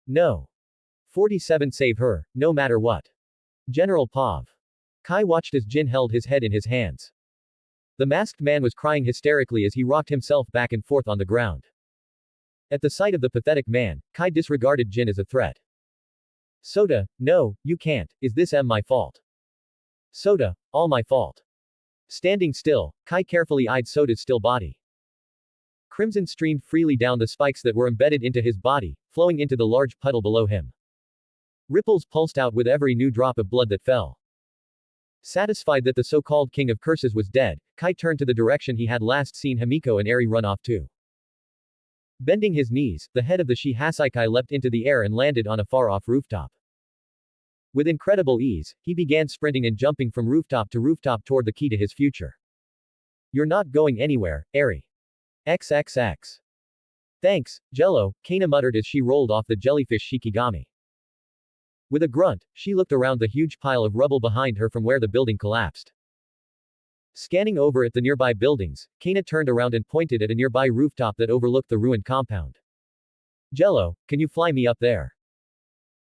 No. 47 save her, no matter what. General Pav. Kai watched as Jin held his head in his hands. The masked man was crying hysterically as he rocked himself back and forth on the ground. At the sight of the pathetic man, Kai disregarded Jin as a threat. Sota, no, you can't, is this my fault? Sota, all my fault. Standing still, Kai carefully eyed Sota's still body. Crimson streamed freely down the spikes that were embedded into his body, flowing into the large puddle below him. Ripples pulsed out with every new drop of blood that fell. Satisfied that the so-called King of Curses was dead, Kai turned to the direction he had last seen Himiko and Eri run off to. Bending his knees, the head of the Shihasaikai leapt into the air and landed on a far-off rooftop. With incredible ease, he began sprinting and jumping from rooftop to rooftop toward the key to his future. You're not going anywhere, Eri. XXX. Thanks, Jello, Kana muttered as she rolled off the jellyfish Shikigami. With a grunt, she looked around the huge pile of rubble behind her from where the building collapsed. Scanning over at the nearby buildings, Kana turned around and pointed at a nearby rooftop that overlooked the ruined compound. Jello, can you fly me up there?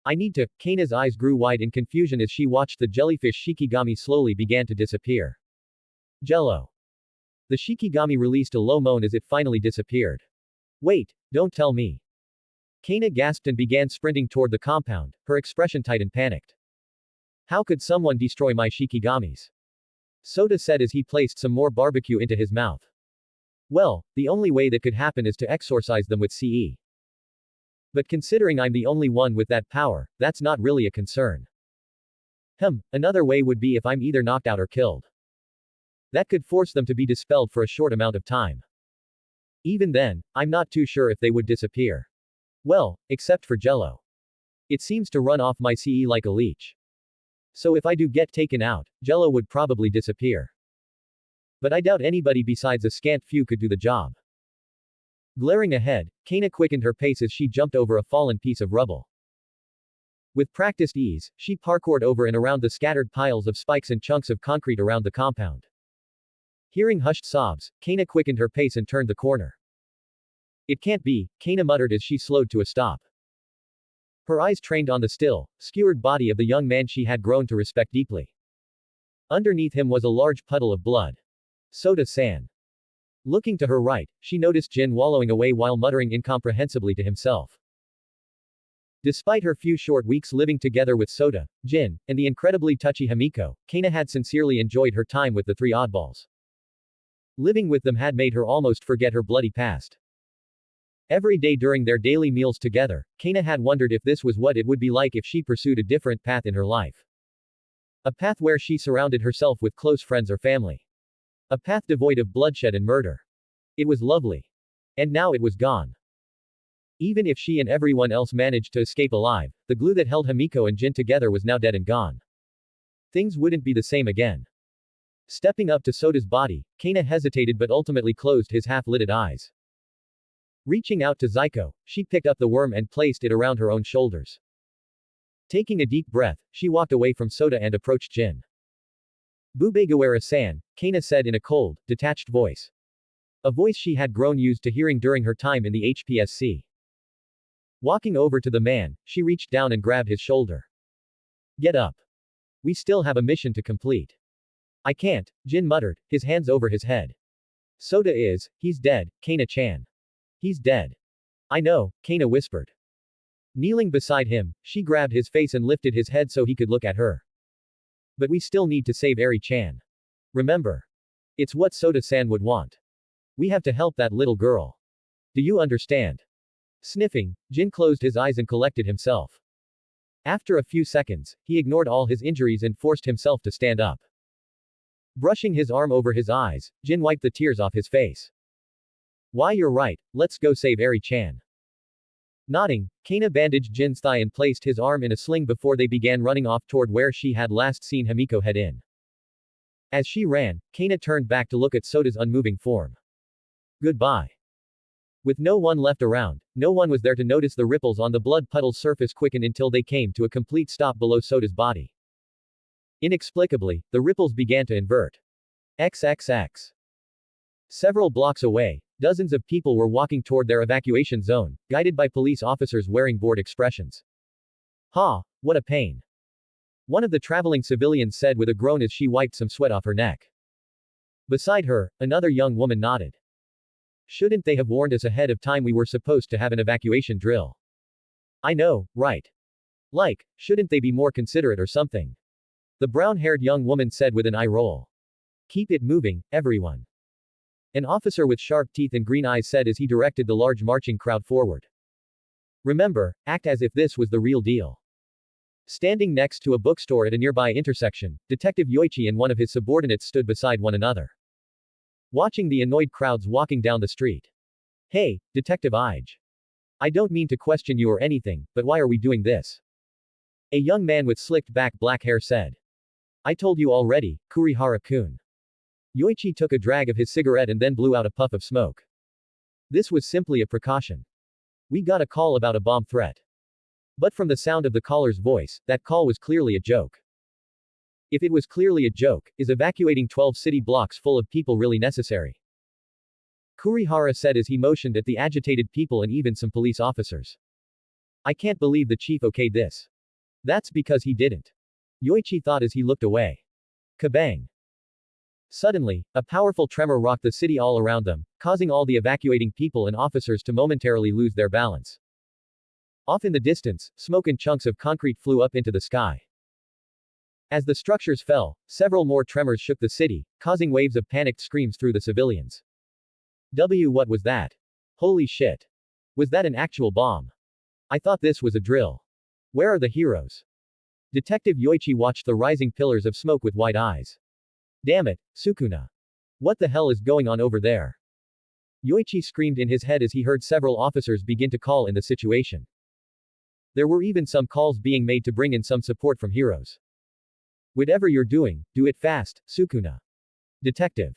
I need to. Kana's eyes grew wide in confusion as she watched the jellyfish Shikigami slowly began to disappear. Jello. The Shikigami released a low moan as it finally disappeared. Wait, don't tell me. Kana gasped and began sprinting toward the compound, her expression tight and panicked. How could someone destroy my Shikigamis? Sota said as he placed some more barbecue into his mouth. Well, the only way that could happen is to exorcise them with CE. But considering I'm the only one with that power, that's not really a concern. Another way would be if I'm either knocked out or killed. That could force them to be dispelled for a short amount of time. Even then, I'm not too sure if they would disappear. Well, except for Jello. It seems to run off my CE like a leech. So if I do get taken out, Jello would probably disappear. But I doubt anybody besides a scant few could do the job. Glaring ahead, Kana quickened her pace as she jumped over a fallen piece of rubble. With practiced ease, she parkoured over and around the scattered piles of spikes and chunks of concrete around the compound. Hearing hushed sobs, Kana quickened her pace and turned the corner. It can't be, Kana muttered as she slowed to a stop. Her eyes trained on the still, skewered body of the young man she had grown to respect deeply. Underneath him was a large puddle of blood. Sota-san. Looking to her right, she noticed Jin wallowing away while muttering incomprehensibly to himself. Despite her few short weeks living together with Sota, Jin, and the incredibly touchy Himiko, Kana had sincerely enjoyed her time with the three oddballs. Living with them had made her almost forget her bloody past. Every day during their daily meals together, Kana had wondered if this was what it would be like if she pursued a different path in her life. A path where she surrounded herself with close friends or family. A path devoid of bloodshed and murder. It was lovely. And now it was gone. Even if she and everyone else managed to escape alive, the glue that held Himiko and Jin together was now dead and gone. Things wouldn't be the same again. Stepping up to Sota's body, Kana hesitated but ultimately closed his half-lidded eyes. Reaching out to Zyko, she picked up the worm and placed it around her own shoulders. Taking a deep breath, she walked away from Sota and approached Jin. Bubegawara-san, Kana said in a cold, detached voice. A voice she had grown used to hearing during her time in the HPSC. Walking over to the man, she reached down and grabbed his shoulder. Get up. We still have a mission to complete. I can't, Jin muttered, his hands over his head. He's dead, Kana-chan. He's dead. I know, Kana whispered. Kneeling beside him, she grabbed his face and lifted his head so he could look at her. But we still need to save Eri-chan. Remember. It's what Sota-san would want. We have to help that little girl. Do you understand? Sniffing, Jin closed his eyes and collected himself. After a few seconds, he ignored all his injuries and forced himself to stand up. Brushing his arm over his eyes, Jin wiped the tears off his face. Why, you're right, let's go save Eri-chan. Nodding, Kana bandaged Jin's thigh and placed his arm in a sling before they began running off toward where she had last seen Himiko head in. As she ran, Kana turned back to look at Sota's unmoving form. Goodbye. With no one left around, no one was there to notice the ripples on the blood puddle's surface quicken until they came to a complete stop below Sota's body. Inexplicably, the ripples began to invert. XXX. Several blocks away, Dozens of people were walking toward their evacuation zone, guided by police officers wearing bored expressions. Ha! What a pain. One of the traveling civilians said with a groan as she wiped some sweat off her neck. Beside her, another young woman nodded. Shouldn't they have warned us ahead of time we were supposed to have an evacuation drill? I know, right? Like, shouldn't they be more considerate or something? The brown-haired young woman said with an eye roll. Keep it moving, everyone. An officer with sharp teeth and green eyes said as he directed the large marching crowd forward. Remember, act as if this was the real deal. Standing next to a bookstore at a nearby intersection, Detective Yoichi and one of his subordinates stood beside one another, watching the annoyed crowds walking down the street. Hey, Detective Ige. I don't mean to question you or anything, but why are we doing this? A young man with slicked back black hair said. I told you already, Kurihara-kun. Yoichi took a drag of his cigarette and then blew out a puff of smoke. This was simply a precaution. We got a call about a bomb threat. But from the sound of the caller's voice, that call was clearly a joke. If it was clearly a joke, is evacuating 12 city blocks full of people really necessary? Kurihara said as he motioned at the agitated people and even some police officers. I can't believe the chief okayed this. That's because he didn't. Yoichi thought as he looked away. Kabang. Suddenly, a powerful tremor rocked the city all around them, causing all the evacuating people and officers to momentarily lose their balance. Off in the distance, smoke and chunks of concrete flew up into the sky. As the structures fell, several more tremors shook the city, causing waves of panicked screams through the civilians. What was that? Holy shit. Was that an actual bomb? I thought this was a drill. Where are the heroes? Detective Yoichi watched the rising pillars of smoke with wide eyes. Damn it, Sukuna. What the hell is going on over there? Yoichi screamed in his head as he heard several officers begin to call in the situation. There were even some calls being made to bring in some support from heroes. Whatever you're doing, do it fast, Sukuna. Detective.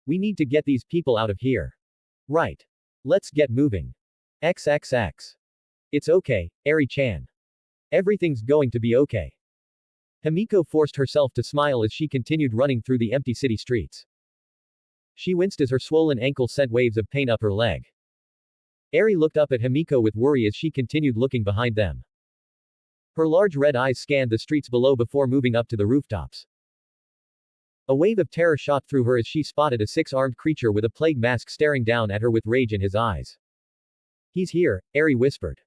We need to get these people out of here. Right. Let's get moving. XXX. It's okay, Eri-chan. Everything's going to be okay. Himiko forced herself to smile as she continued running through the empty city streets. She winced as her swollen ankle sent waves of pain up her leg. Eri looked up at Himiko with worry as she continued looking behind them. Her large red eyes scanned the streets below before moving up to the rooftops. A wave of terror shot through her as she spotted a six-armed creature with a plague mask staring down at her with rage in his eyes. He's here, Eri whispered.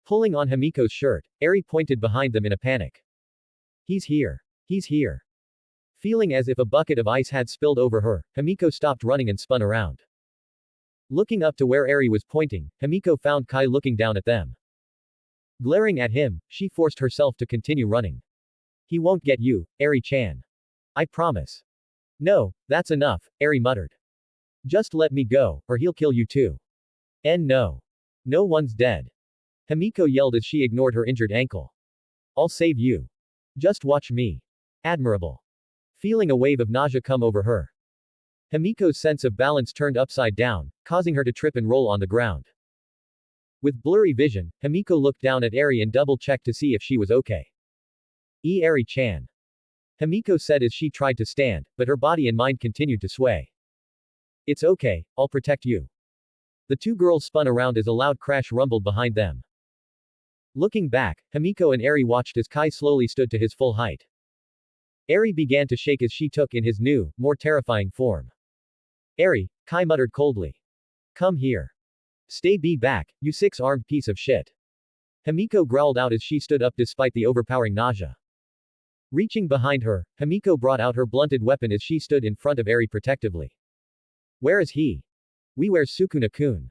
Pulling on Himiko's shirt, Eri pointed behind them in a panic. He's here. He's here. Feeling as if a bucket of ice had spilled over her, Himiko stopped running and spun around. Looking up to where Eri was pointing, Himiko found Kai looking down at them. Glaring at him, she forced herself to continue running. He won't get you, Eri-chan. I promise. No, that's enough, Eri muttered. Just let me go, or he'll kill you too. And no. No one's dead. Himiko yelled as she ignored her injured ankle. I'll save you. Just watch me. Admirable. Feeling a wave of nausea come over her. Himiko's sense of balance turned upside down, causing her to trip and roll on the ground. With blurry vision, Himiko looked down at Eri and double-checked to see if she was okay. Eri-chan. Himiko said as she tried to stand, but her body and mind continued to sway. It's okay, I'll protect you. The two girls spun around as a loud crash rumbled behind them. Looking back, Himiko and Eri watched as Kai slowly stood to his full height. Eri began to shake as she took in his new, more terrifying form. Eri, Kai muttered coldly. Come here. Stay back, you six-armed piece of shit. Himiko growled out as she stood up despite the overpowering nausea. Reaching behind her, Himiko brought out her blunted weapon as she stood in front of Eri protectively. Where is he? Where's Sukuna-kun?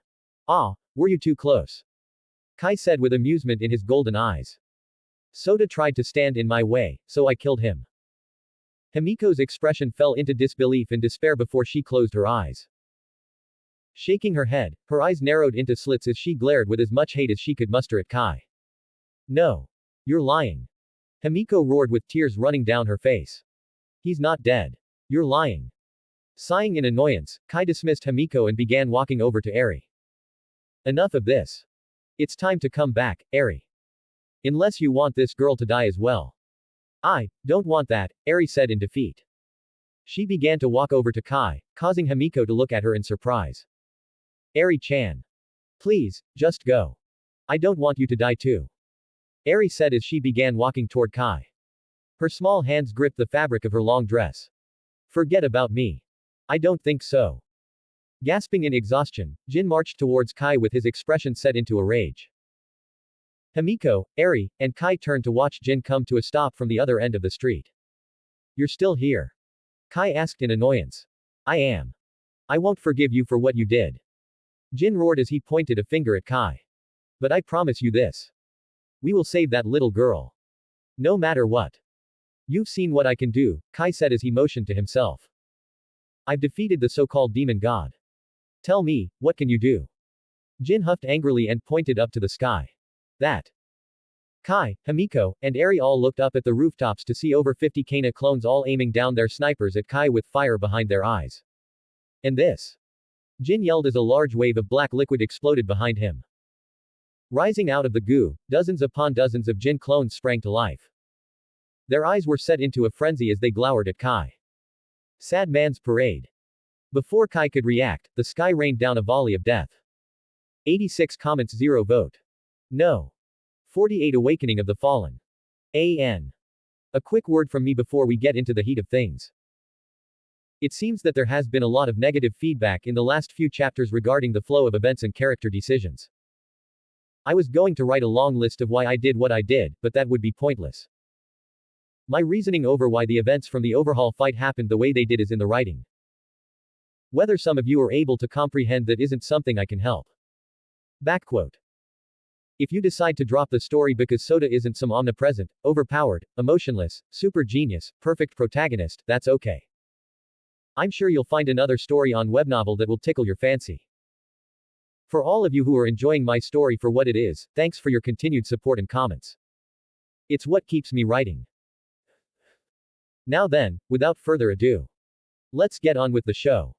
Ah, were you too close? Kai said with amusement in his golden eyes. Soda tried to stand in my way, so I killed him. Himiko's expression fell into disbelief and despair before she closed her eyes. Shaking her head, her eyes narrowed into slits as she glared with as much hate as she could muster at Kai. No. You're lying. Himiko roared with tears running down her face. He's not dead. You're lying. Sighing in annoyance, Kai dismissed Himiko and began walking over to Eri. Enough of this. It's time to come back, Eri. Unless you want this girl to die as well. I don't want that, Eri said in defeat. She began to walk over to Kai, causing Himiko to look at her in surprise. Eri-chan. Please, just go. I don't want you to die too. Eri said as she began walking toward Kai. Her small hands gripped the fabric of her long dress. Forget about me. I don't think so. Gasping in exhaustion, Jin marched towards Kai with his expression set into a rage. Himiko, Eri, and Kai turned to watch Jin come to a stop from the other end of the street. You're still here? Kai asked in annoyance. I am. I won't forgive you for what you did. Jin roared as he pointed a finger at Kai. But I promise you this. We will save that little girl. No matter what. You've seen what I can do, Kai said as he motioned to himself. I've defeated the so-called demon god. Tell me, what can you do? Jin huffed angrily and pointed up to the sky. That. Kai, Himiko, and Eri all looked up at the rooftops to see over 50 Kana clones all aiming down their snipers at Kai with fire behind their eyes. And this. Jin yelled as a large wave of black liquid exploded behind him. Rising out of the goo, dozens upon dozens of Jin clones sprang to life. Their eyes were set into a frenzy as they glowered at Kai. Sad man's parade. Before Kai could react, the sky rained down a volley of death. 86 comments 0 vote. No. 48 Awakening of the Fallen. A.N. A quick word from me before we get into the heat of things. It seems that there has been a lot of negative feedback in the last few chapters regarding the flow of events and character decisions. I was going to write a long list of why I did what I did, but that would be pointless. My reasoning over why the events from the overhaul fight happened the way they did is in the writing. Whether some of you are able to comprehend that isn't something I can help. Backquote. If you decide to drop the story because Sota isn't some omnipresent, overpowered, emotionless, super genius, perfect protagonist, that's okay. I'm sure you'll find another story on webnovel that will tickle your fancy. For all of you who are enjoying my story for what it is, thanks for your continued support and comments. It's what keeps me writing. Now then, without further ado. Let's get on with the show.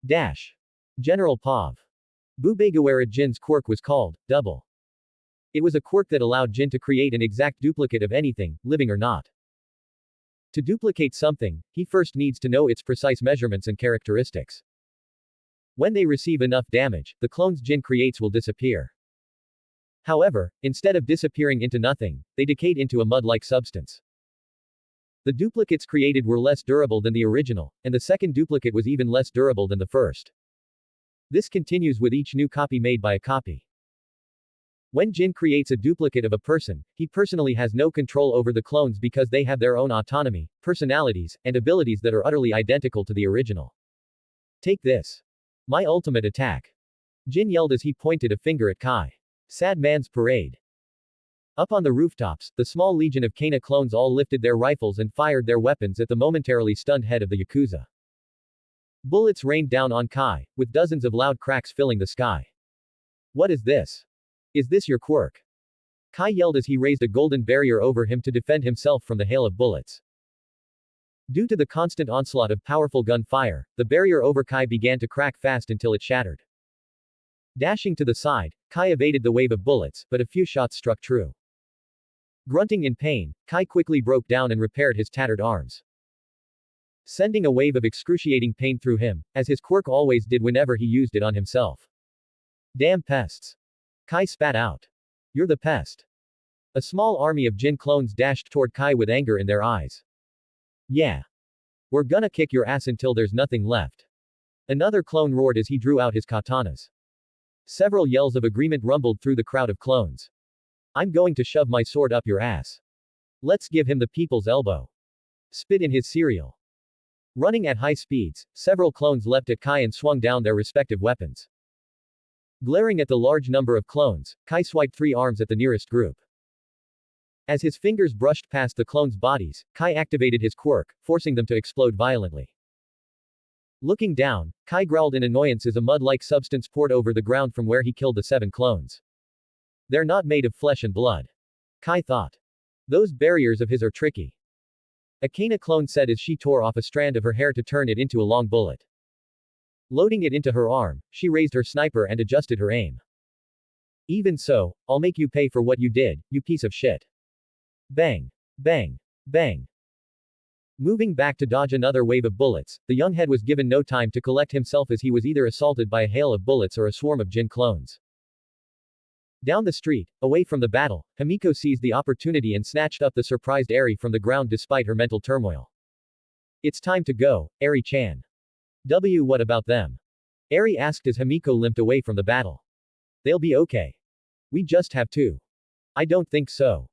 Dash. General Pav. Bubegawara Jin's quirk was called, Double. It was a quirk that allowed Jin to create an exact duplicate of anything, living or not. To duplicate something, he first needs to know its precise measurements and characteristics. When they receive enough damage, the clones Jin creates will disappear. However, instead of disappearing into nothing, they decayed into a mud-like substance. The duplicates created were less durable than the original, and the second duplicate was even less durable than the first. This continues with each new copy made by a copy. When Jin creates a duplicate of a person, he personally has no control over the clones because they have their own autonomy, personalities, and abilities that are utterly identical to the original. Take this. My ultimate attack. Jin yelled as he pointed a finger at Kai. Sad man's parade. Up on the rooftops, the small legion of Kana clones all lifted their rifles and fired their weapons at the momentarily stunned head of the Yakuza. Bullets rained down on Kai, with dozens of loud cracks filling the sky. What is this? Is this your quirk? Kai yelled as he raised a golden barrier over him to defend himself from the hail of bullets. Due to the constant onslaught of powerful gunfire, the barrier over Kai began to crack fast until it shattered. Dashing to the side, Kai evaded the wave of bullets, but a few shots struck true. Grunting in pain, Kai quickly broke down and repaired his tattered arms, sending a wave of excruciating pain through him, as his quirk always did whenever he used it on himself. Damn pests. Kai spat out. You're the pest. A small army of Jin clones dashed toward Kai with anger in their eyes. Yeah. We're gonna kick your ass until there's nothing left. Another clone roared as he drew out his katanas. Several yells of agreement rumbled through the crowd of clones. I'm going to shove my sword up your ass. Let's give him the people's elbow. Spit in his cereal. Running at high speeds, several clones leapt at Kai and swung down their respective weapons. Glaring at the large number of clones, Kai swiped 3 arms at the nearest group. As his fingers brushed past the clones' bodies, Kai activated his quirk, forcing them to explode violently. Looking down, Kai growled in annoyance as a mud-like substance poured over the ground from where he killed the 7 clones. They're not made of flesh and blood. Kai thought. Those barriers of his are tricky. A Kana clone said as she tore off a strand of her hair to turn it into a long bullet. Loading it into her arm, she raised her sniper and adjusted her aim. Even so, I'll make you pay for what you did, you piece of shit. Bang. Bang. Bang. Moving back to dodge another wave of bullets, the young head was given no time to collect himself as he was either assaulted by a hail of bullets or a swarm of Jin clones. Down the street, away from the battle, Himiko seized the opportunity and snatched up the surprised Eri from the ground despite her mental turmoil. It's time to go, Eri-chan. What about them? Eri asked as Himiko limped away from the battle. They'll be okay. We just have to. I don't think so.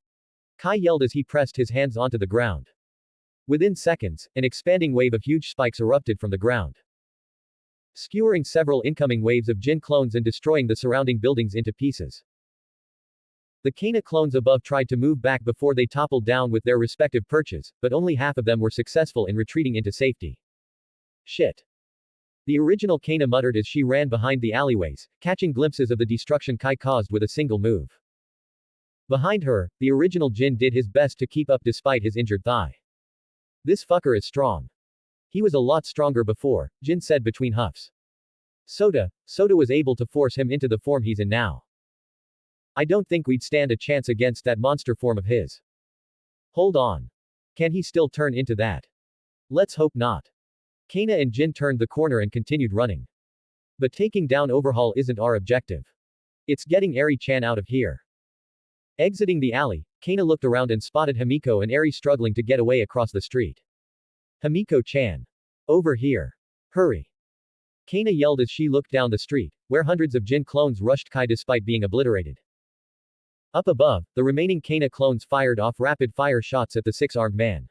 Kai yelled as he pressed his hands onto the ground. Within seconds, an expanding wave of huge spikes erupted from the ground, skewering several incoming waves of Jin clones and destroying the surrounding buildings into pieces. The Kana clones above tried to move back before they toppled down with their respective perches, but only half of them were successful in retreating into safety. Shit. The original Kana muttered as she ran behind the alleyways, catching glimpses of the destruction Kai caused with a single move. Behind her, the original Jin did his best to keep up despite his injured thigh. This fucker is strong. He was a lot stronger before, Jin said between huffs. Soda was able to force him into the form he's in now. I don't think we'd stand a chance against that monster form of his. Hold on. Can he still turn into that? Let's hope not. Kana and Jin turned the corner and continued running. But taking down Overhaul isn't our objective. It's getting Eri-chan out of here. Exiting the alley, Kana looked around and spotted Himiko and Eri struggling to get away across the street. Himiko-chan. Over here. Hurry. Kana yelled as she looked down the street, where hundreds of Jin clones rushed Kai despite being obliterated. Up above, the remaining Kana clones fired off rapid-fire shots at the six-armed man.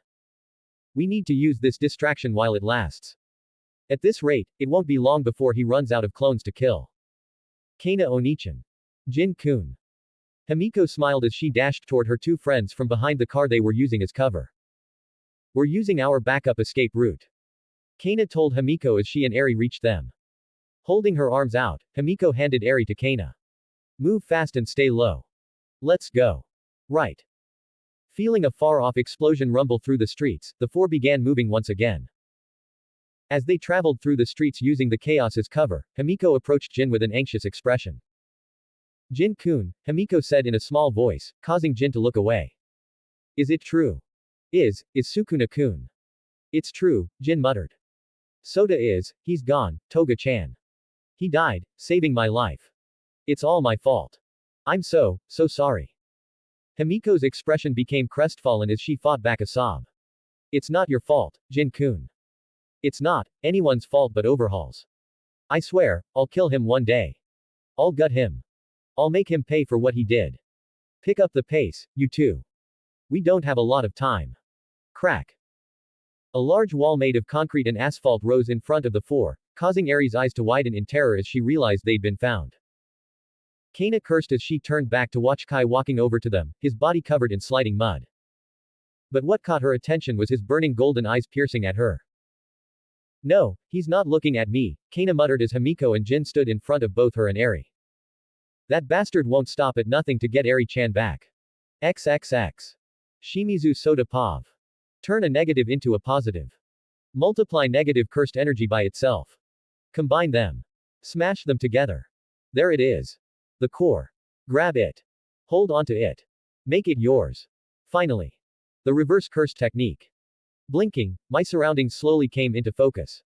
We need to use this distraction while it lasts. At this rate, it won't be long before he runs out of clones to kill. Kana Onichan. Jin-kun. Himiko smiled as she dashed toward her two friends from behind the car they were using as cover. We're using our backup escape route. Kana told Himiko as she and Eri reached them. Holding her arms out, Himiko handed Eri to Kana. Move fast and stay low. Let's go. Right. Feeling a far-off explosion rumble through the streets, the four began moving once again. As they traveled through the streets using the chaos as cover, Himiko approached Jin with an anxious expression. Jin-kun, Himiko said in a small voice, causing Jin to look away. Is it true? Is Sukuna-kun. It's true, Jin muttered. Soda he's gone, Toga-chan. He died, saving my life. It's all my fault. I'm so sorry. Himiko's expression became crestfallen as she fought back a sob. It's not your fault, Jin-kun. It's not anyone's fault but Overhaul's. I swear, I'll kill him one day. I'll gut him. I'll make him pay for what he did. Pick up the pace, you two. We don't have a lot of time. Crack. A large wall made of concrete and asphalt rose in front of the four, causing Eri's eyes to widen in terror as she realized they'd been found. Kana cursed as she turned back to watch Kai walking over to them, his body covered in sliding mud. But what caught her attention was his burning golden eyes piercing at her. No, he's not looking at me, Kana muttered as Himiko and Jin stood in front of both her and Eri. That bastard won't stop at nothing to get Eri-chan back. XXX. Shimizu Soda Pav. Turn a negative into a positive. Multiply negative cursed energy by itself. Combine them. Smash them together. There it is. The core. Grab it. Hold onto it. Make it yours. Finally. The reverse curse technique. Blinking, my surroundings slowly came into focus.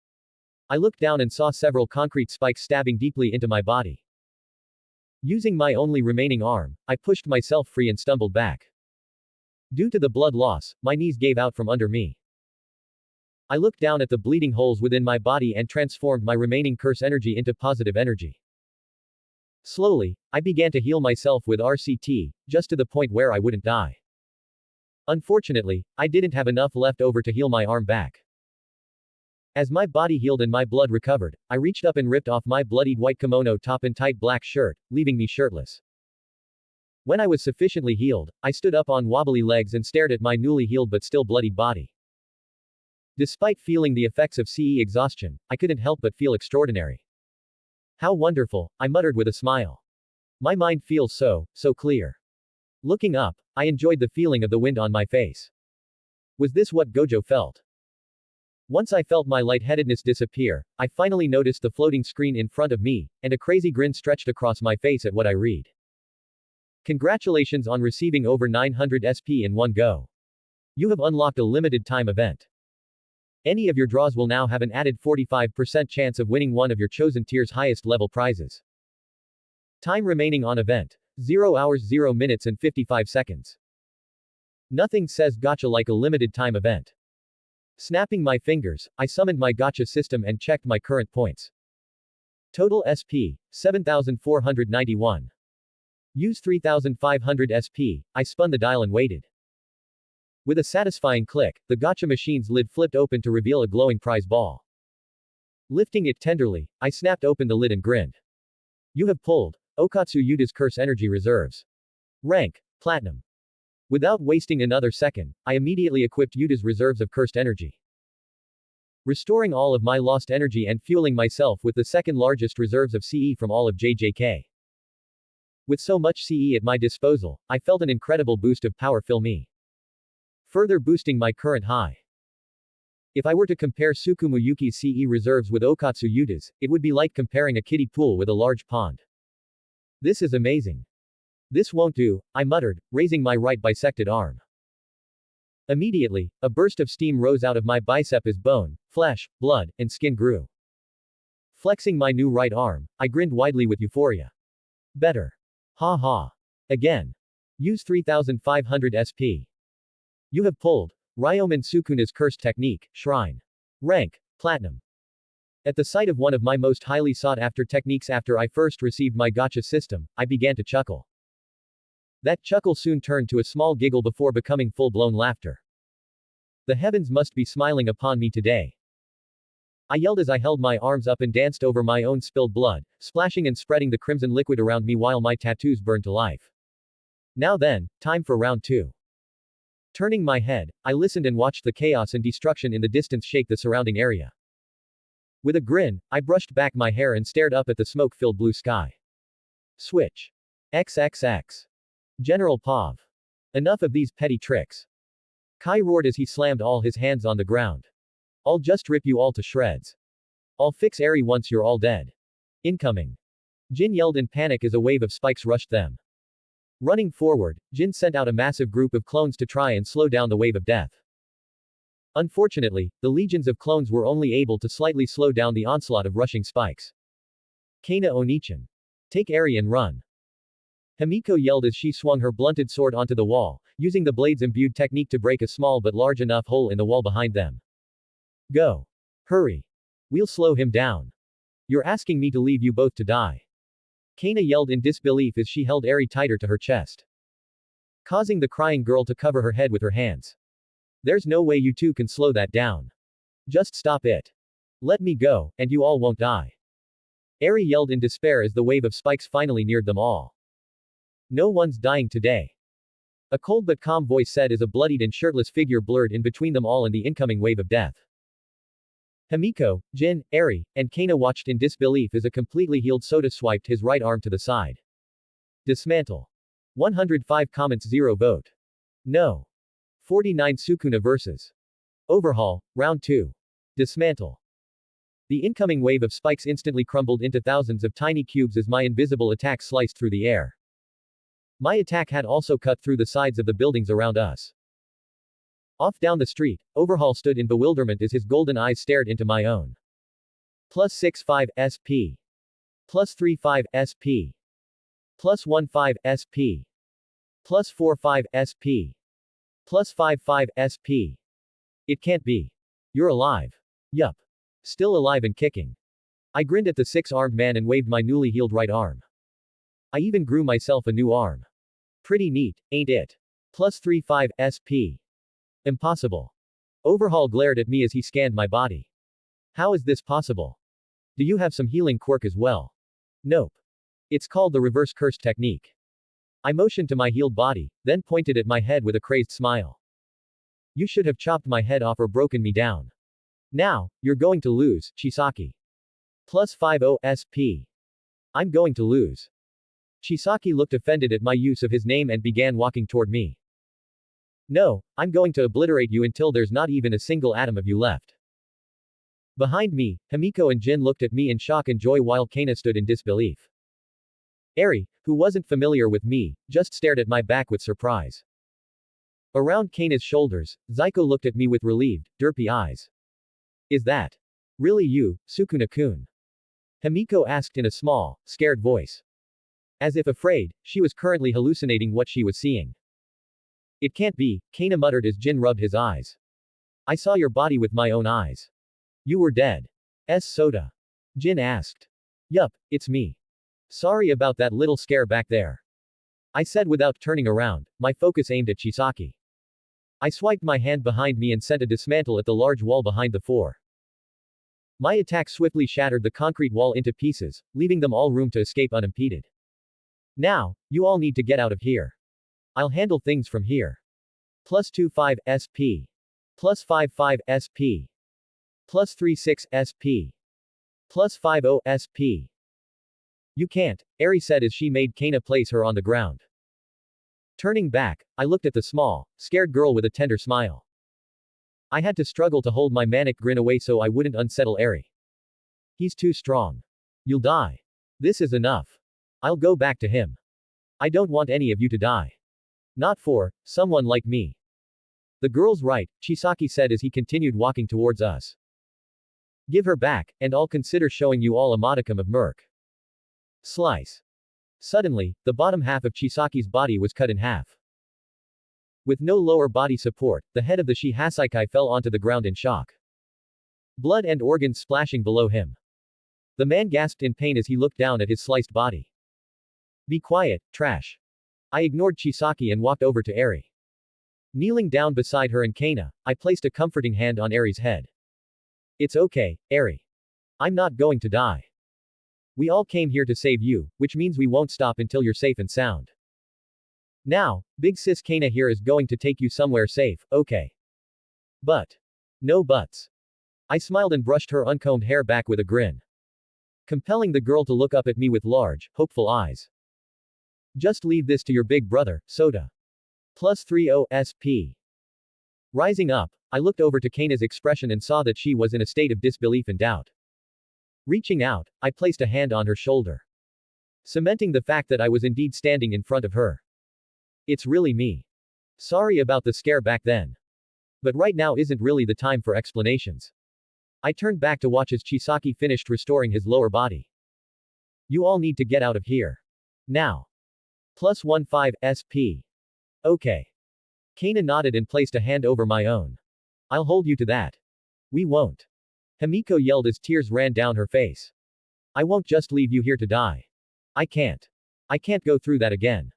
I looked down and saw several concrete spikes stabbing deeply into my body. Using my only remaining arm, I pushed myself free and stumbled back. Due to the blood loss, my knees gave out from under me. I looked down at the bleeding holes within my body and transformed my remaining curse energy into positive energy. Slowly, I began to heal myself with RCT, just to the point where I wouldn't die. Unfortunately, I didn't have enough left over to heal my arm back. As my body healed and my blood recovered, I reached up and ripped off my bloodied white kimono top and tight black shirt, leaving me shirtless. When I was sufficiently healed, I stood up on wobbly legs and stared at my newly healed but still bloodied body. Despite feeling the effects of CE exhaustion, I couldn't help but feel extraordinary. How wonderful, I muttered with a smile. My mind feels so clear. Looking up, I enjoyed the feeling of the wind on my face. Was this what Gojo felt? Once I felt my lightheadedness disappear, I finally noticed the floating screen in front of me, and a crazy grin stretched across my face at what I read. Congratulations on receiving over 900 SP in one go. You have unlocked a limited time event. Any of your draws will now have an added 45% chance of winning one of your chosen tier's highest level prizes. Time remaining on event. 0 hours 0 minutes and 55 seconds. Nothing says gacha like a limited time event. Snapping my fingers, I summoned my gacha system and checked my current points. Total SP, 7,491. Use 3,500 SP, I spun the dial and waited. With a satisfying click, the gacha machine's lid flipped open to reveal a glowing prize ball. Lifting it tenderly, I snapped open the lid and grinned. You have pulled Okatsu Yuta's Curse Energy Reserves. Rank, Platinum. Without wasting another second, I immediately equipped Yuta's reserves of cursed energy. Restoring all of my lost energy and fueling myself with the second largest reserves of CE from all of JJK. With so much CE at my disposal, I felt an incredible boost of power fill me, further boosting my current high. If I were to compare Tsukumu Yuki's CE reserves with Okatsu Yuta's, it would be like comparing a kiddie pool with a large pond. This is amazing. This won't do, I muttered, raising my right bisected arm. Immediately, a burst of steam rose out of my bicep as bone, flesh, blood, and skin grew. Flexing my new right arm, I grinned widely with euphoria. Better. Ha ha. Again. Use 3,500 SP. You have pulled Ryomen Sukuna's Cursed Technique, Shrine. Rank, Platinum. At the sight of one of my most highly sought-after techniques after I first received my gacha system, I began to chuckle. That chuckle soon turned to a small giggle before becoming full-blown laughter. The heavens must be smiling upon me today. I yelled as I held my arms up and danced over my own spilled blood, splashing and spreading the crimson liquid around me while my tattoos burned to life. Now then, time for round 2. Turning my head, I listened and watched the chaos and destruction in the distance shake the surrounding area. With a grin, I brushed back my hair and stared up at the smoke-filled blue sky. Switch. XXX. General Pav. Enough of these petty tricks. Kai roared as he slammed all his hands on the ground. I'll just rip you all to shreds. I'll fix Eri once you're all dead. Incoming. Jin yelled in panic as a wave of spikes rushed them. Running forward, Jin sent out a massive group of clones to try and slow down the wave of death. Unfortunately, the legions of clones were only able to slightly slow down the onslaught of rushing spikes. Kana Onichan. Take Eri and run. Himiko yelled as she swung her blunted sword onto the wall, using the blade's imbued technique to break a small but large enough hole in the wall behind them. Go. Hurry. We'll slow him down. You're asking me to leave you both to die. Kana yelled in disbelief as she held Eri tighter to her chest, causing the crying girl to cover her head with her hands. There's no way you two can slow that down. Just stop it. Let me go, and you all won't die. Eri yelled in despair as the wave of spikes finally neared them all. No one's dying today. A cold but calm voice said as a bloodied and shirtless figure blurred in between them all and the incoming wave of death. Himiko, Jin, Eri, and Kana watched in disbelief as a completely healed Sota swiped his right arm to the side. Dismantle. 105 comments 0 vote. No. 49 Sukuna versus. Overhaul, round 2. Dismantle. The incoming wave of spikes instantly crumbled into thousands of tiny cubes as my invisible attack sliced through the air. My attack had also cut through the sides of the buildings around us. Off down the street, Overhaul stood in bewilderment as his golden eyes stared into my own. Plus 65 SP. Plus 35 SP. Plus 15 SP. Plus 45 SP. Plus 55 SP. It can't be. You're alive. Yup. Still alive and kicking. I grinned at the six-armed man and waved my newly healed right arm. I even grew myself a new arm. Pretty neat, ain't it? Plus 35 SP. Impossible. Overhaul glared at me as he scanned my body. How is this possible? Do you have some healing quirk as well? Nope. It's called the reverse curse technique. I motioned to my healed body, then pointed at my head with a crazed smile. You should have chopped my head off or broken me down. Now, you're going to lose, Chisaki. Plus 50 SP. I'm going to lose. Chisaki looked offended at my use of his name and began walking toward me. No, I'm going to obliterate you until there's not even a single atom of you left. Behind me, Himiko and Jin looked at me in shock and joy while Kana stood in disbelief. Eri, who wasn't familiar with me, just stared at my back with surprise. Around Kana's shoulders, Zyko looked at me with relieved, derpy eyes. Is that really you, Sukuna-kun? Himiko asked in a small, scared voice. As if afraid, she was currently hallucinating what she was seeing. It can't be, Kana muttered as Jin rubbed his eyes. I saw your body with my own eyes. You were dead. Soda. Jin asked. Yup, it's me. Sorry about that little scare back there. I said without turning around, my focus aimed at Chisaki. I swiped my hand behind me and sent a dismantle at the large wall behind the four. My attack swiftly shattered the concrete wall into pieces, leaving them all room to escape unimpeded. Now, you all need to get out of here. I'll handle things from here. Plus 25 SP. Plus 55 SP. Plus 36 SP. Plus 50 SP. You can't, Eri said as she made Kana place her on the ground. Turning back, I looked at the small, scared girl with a tender smile. I had to struggle to hold my manic grin away so I wouldn't unsettle Eri. He's too strong. You'll die. This is enough. I'll go back to him. I don't want any of you to die. Not for someone like me. The girl's right, Chisaki said as he continued walking towards us. Give her back, and I'll consider showing you all a modicum of merc. Slice. Suddenly, the bottom half of Chisaki's body was cut in half. With no lower body support, the head of the Shihasaikai fell onto the ground in shock. Blood and organs splashing below him. The man gasped in pain as he looked down at his sliced body. Be quiet, trash. I ignored Chisaki and walked over to Eri. Kneeling down beside her and Kana, I placed a comforting hand on Eri's head. It's okay, Eri. I'm not going to die. We all came here to save you, which means we won't stop until you're safe and sound. Now, big sis Kana here is going to take you somewhere safe, okay? But. No buts. I smiled and brushed her uncombed hair back with a grin. Compelling the girl to look up at me with large, hopeful eyes. Just leave this to your big brother, Soda. Plus 30 SP. Rising up, I looked over to Kana's expression and saw that she was in a state of disbelief and doubt. Reaching out, I placed a hand on her shoulder. Cementing the fact that I was indeed standing in front of her. It's really me. Sorry about the scare back then. But right now isn't really the time for explanations. I turned back to watch as Chisaki finished restoring his lower body. You all need to get out of here. Now. Plus 15 SP. Okay. Kana nodded and placed a hand over my own. I'll hold you to that. We won't. Himiko yelled as tears ran down her face. I won't just leave you here to die. I can't. I can't go through that again.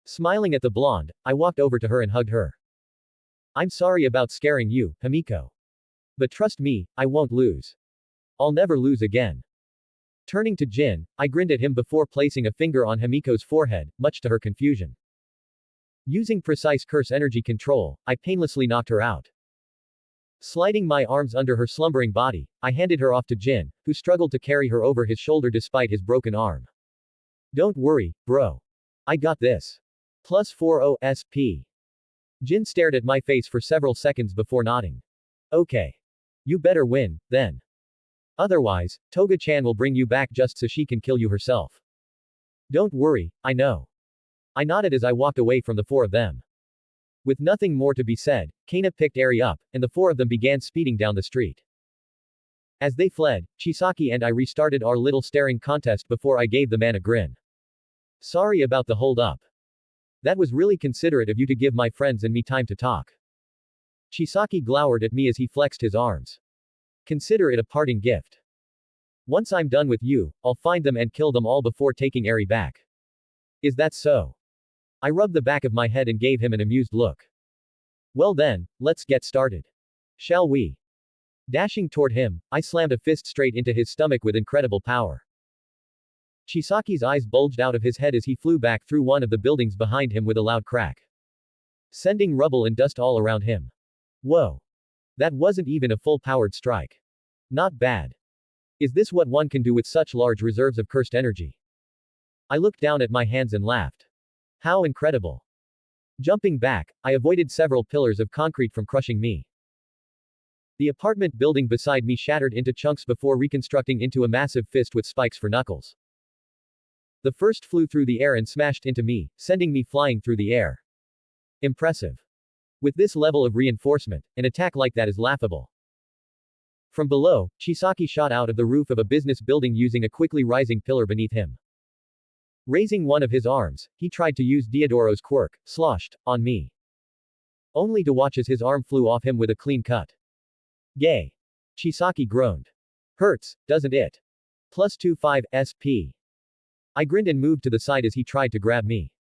Smiling at the blonde, I walked over to her and hugged her. I'm sorry about scaring you, Himiko. But trust me, I won't lose. I'll never lose again. Turning to Jin, I grinned at him before placing a finger on Himiko's forehead, much to her confusion. Using precise curse energy control, I painlessly knocked her out. Sliding my arms under her slumbering body, I handed her off to Jin, who struggled to carry her over his shoulder despite his broken arm. Don't worry, bro. I got this. Plus 40 SP. Jin stared at my face for several seconds before nodding. Okay. You better win, then. Otherwise, Toga-chan will bring you back just so she can kill you herself. Don't worry, I know. I nodded as I walked away from the four of them. With nothing more to be said, Kana picked Eri up, and the four of them began speeding down the street. As they fled, Chisaki and I restarted our little staring contest before I gave the man a grin. Sorry about the hold up. That was really considerate of you to give my friends and me time to talk. Chisaki glowered at me as he flexed his arms. Consider it a parting gift. Once I'm done with you, I'll find them and kill them all before taking Eri back. Is that so? I rubbed the back of my head and gave him an amused look. Well then, let's get started. Shall we? Dashing toward him, I slammed a fist straight into his stomach with incredible power. Chisaki's eyes bulged out of his head as he flew back through one of the buildings behind him with a loud crack. Sending rubble and dust all around him. Whoa. That wasn't even a full-powered strike. Not bad. Is this what one can do with such large reserves of cursed energy? I looked down at my hands and laughed. How incredible. Jumping back, I avoided several pillars of concrete from crushing me. The apartment building beside me shattered into chunks before reconstructing into a massive fist with spikes for knuckles. The first flew through the air and smashed into me, sending me flying through the air. Impressive. With this level of reinforcement, an attack like that is laughable. From below, Chisaki shot out of the roof of a business building using a quickly rising pillar beneath him. Raising one of his arms, he tried to use Diodoro's quirk, sloshed, on me. Only to watch as his arm flew off him with a clean cut. Gay. Chisaki groaned. Hurts, doesn't it? +25 SP. I grinned and moved to the side as he tried to grab me.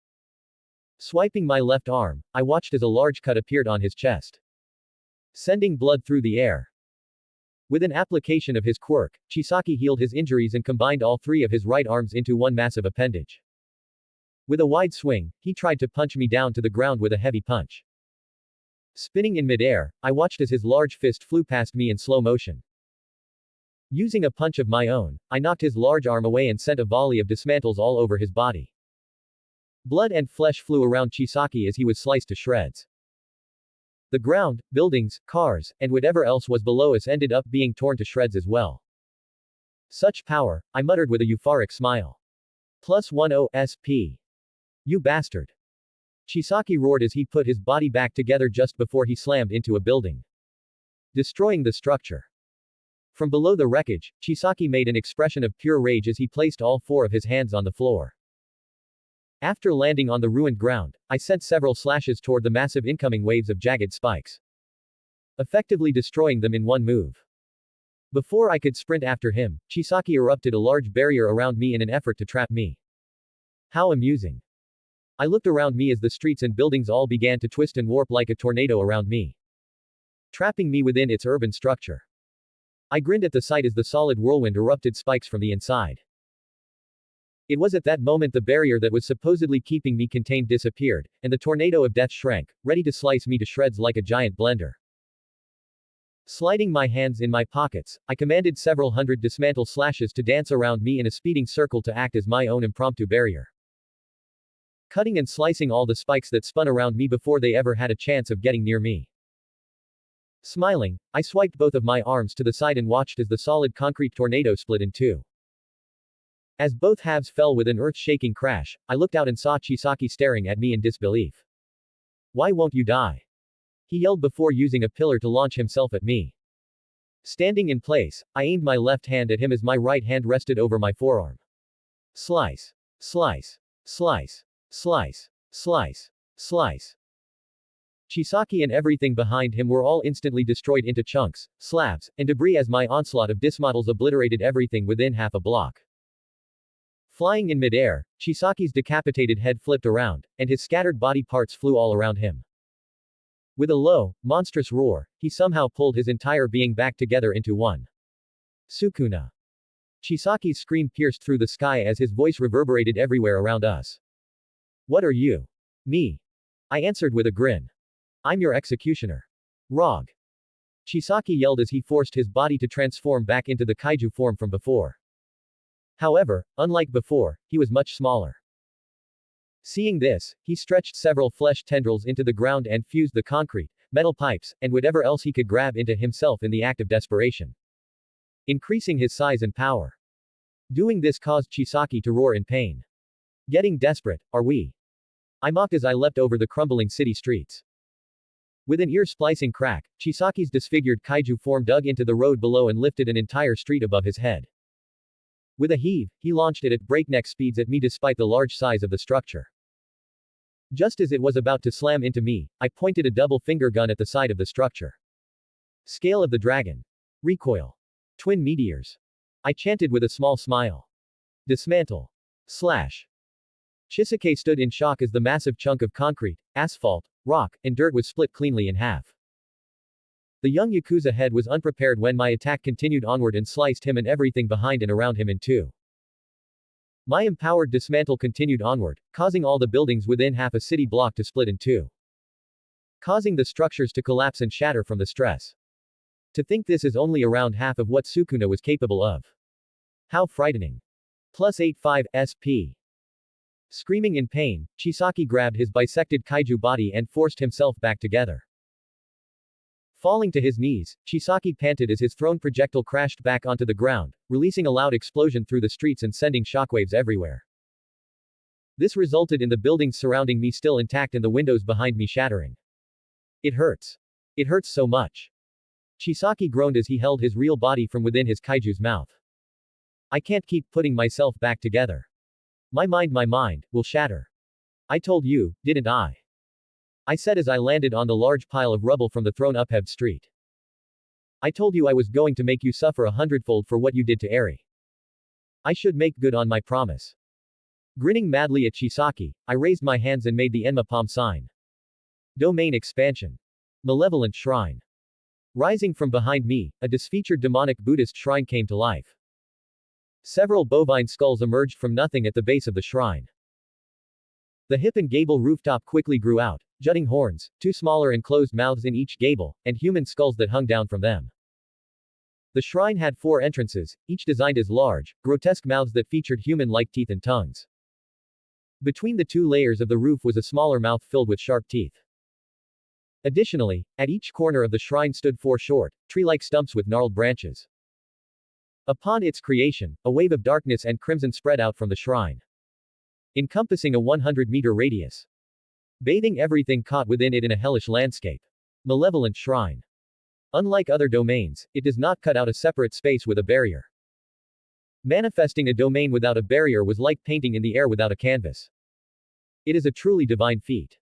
Swiping my left arm, I watched as a large cut appeared on his chest, sending blood through the air. With an application of his quirk, Chisaki healed his injuries and combined all three of his right arms into one massive appendage. With a wide swing, he tried to punch me down to the ground with a heavy punch. Spinning in midair, I watched as his large fist flew past me in slow motion. Using a punch of my own, I knocked his large arm away and sent a volley of dismantles all over his body. Blood and flesh flew around Chisaki as he was sliced to shreds. The ground, buildings, cars, and whatever else was below us ended up being torn to shreds as well. Such power, I muttered with a euphoric smile. +10 SP. You bastard. Chisaki roared as he put his body back together just before he slammed into a building, destroying the structure. From below the wreckage, Chisaki made an expression of pure rage as he placed all four of his hands on the floor. After landing on the ruined ground, I sent several slashes toward the massive incoming waves of jagged spikes, effectively destroying them in one move. Before I could sprint after him, Chisaki erupted a large barrier around me in an effort to trap me. How amusing. I looked around me as the streets and buildings all began to twist and warp like a tornado around me, trapping me within its urban structure. I grinned at the sight as the solid whirlwind erupted spikes from the inside. It was at that moment the barrier that was supposedly keeping me contained disappeared, and the tornado of death shrank, ready to slice me to shreds like a giant blender. Sliding my hands in my pockets, I commanded several hundred dismantle slashes to dance around me in a speeding circle to act as my own impromptu barrier, cutting and slicing all the spikes that spun around me before they ever had a chance of getting near me. Smiling, I swiped both of my arms to the side and watched as the solid concrete tornado split in two. As both halves fell with an earth-shaking crash, I looked out and saw Chisaki staring at me in disbelief. Why won't you die? He yelled before using a pillar to launch himself at me. Standing in place, I aimed my left hand at him as my right hand rested over my forearm. Slice. Slice. Slice. Slice. Slice. Slice. Chisaki and everything behind him were all instantly destroyed into chunks, slabs, and debris as my onslaught of dismantles obliterated everything within half a block. Flying in midair, Chisaki's decapitated head flipped around, and his scattered body parts flew all around him. With a low, monstrous roar, he somehow pulled his entire being back together into one. Sukuna. Chisaki's scream pierced through the sky as his voice reverberated everywhere around us. What are you? Me. I answered with a grin. I'm your executioner. Rog. Chisaki yelled as he forced his body to transform back into the kaiju form from before. However, unlike before, he was much smaller. Seeing this, he stretched several flesh tendrils into the ground and fused the concrete, metal pipes, and whatever else he could grab into himself in the act of desperation, increasing his size and power. Doing this caused Chisaki to roar in pain. Getting desperate, are we? I mocked as I leapt over the crumbling city streets. With an ear-splicing crack, Chisaki's disfigured kaiju form dug into the road below and lifted an entire street above his head. With a heave, he launched it at breakneck speeds at me despite the large size of the structure. Just as it was about to slam into me, I pointed a double finger gun at the side of the structure. Scale of the dragon. Recoil. Twin meteors. I chanted with a small smile. Dismantle. Slash. Chisake stood in shock as the massive chunk of concrete, asphalt, rock, and dirt was split cleanly in half. The young Yakuza head was unprepared when my attack continued onward and sliced him and everything behind and around him in two. My empowered dismantle continued onward, causing all the buildings within half a city block to split in two, causing the structures to collapse and shatter from the stress. To think this is only around half of what Sukuna was capable of. How frightening. +85 SP. Screaming in pain, Chisaki grabbed his bisected kaiju body and forced himself back together. Falling to his knees, Chisaki panted as his thrown projectile crashed back onto the ground, releasing a loud explosion through the streets and sending shockwaves everywhere. This resulted in the buildings surrounding me still intact and the windows behind me shattering. It hurts. It hurts so much. Chisaki groaned as he held his real body from within his kaiju's mouth. I can't keep putting myself back together. My mind, will shatter. I told you, didn't I? I said as I landed on the large pile of rubble from the thrown upheaved street. I told you I was going to make you suffer 100-fold for what you did to Eri. I should make good on my promise. Grinning madly at Chisaki, I raised my hands and made the Enma palm sign. Domain expansion. Malevolent shrine. Rising from behind me, a disfeatured demonic Buddhist shrine came to life. Several bovine skulls emerged from nothing at the base of the shrine. The hip and gable rooftop quickly grew out, jutting horns, two smaller enclosed mouths in each gable, and human skulls that hung down from them. The shrine had 4 entrances, each designed as large, grotesque mouths that featured human-like teeth and tongues. Between the 2 layers of the roof was a smaller mouth filled with sharp teeth. Additionally, at each corner of the shrine stood 4 short, tree-like stumps with gnarled branches. Upon its creation, a wave of darkness and crimson spread out from the shrine, encompassing a 100-meter radius, bathing everything caught within it in a hellish landscape. Malevolent shrine. Unlike other domains, it does not cut out a separate space with a barrier. Manifesting a domain without a barrier was like painting in the air without a canvas. It is a truly divine feat.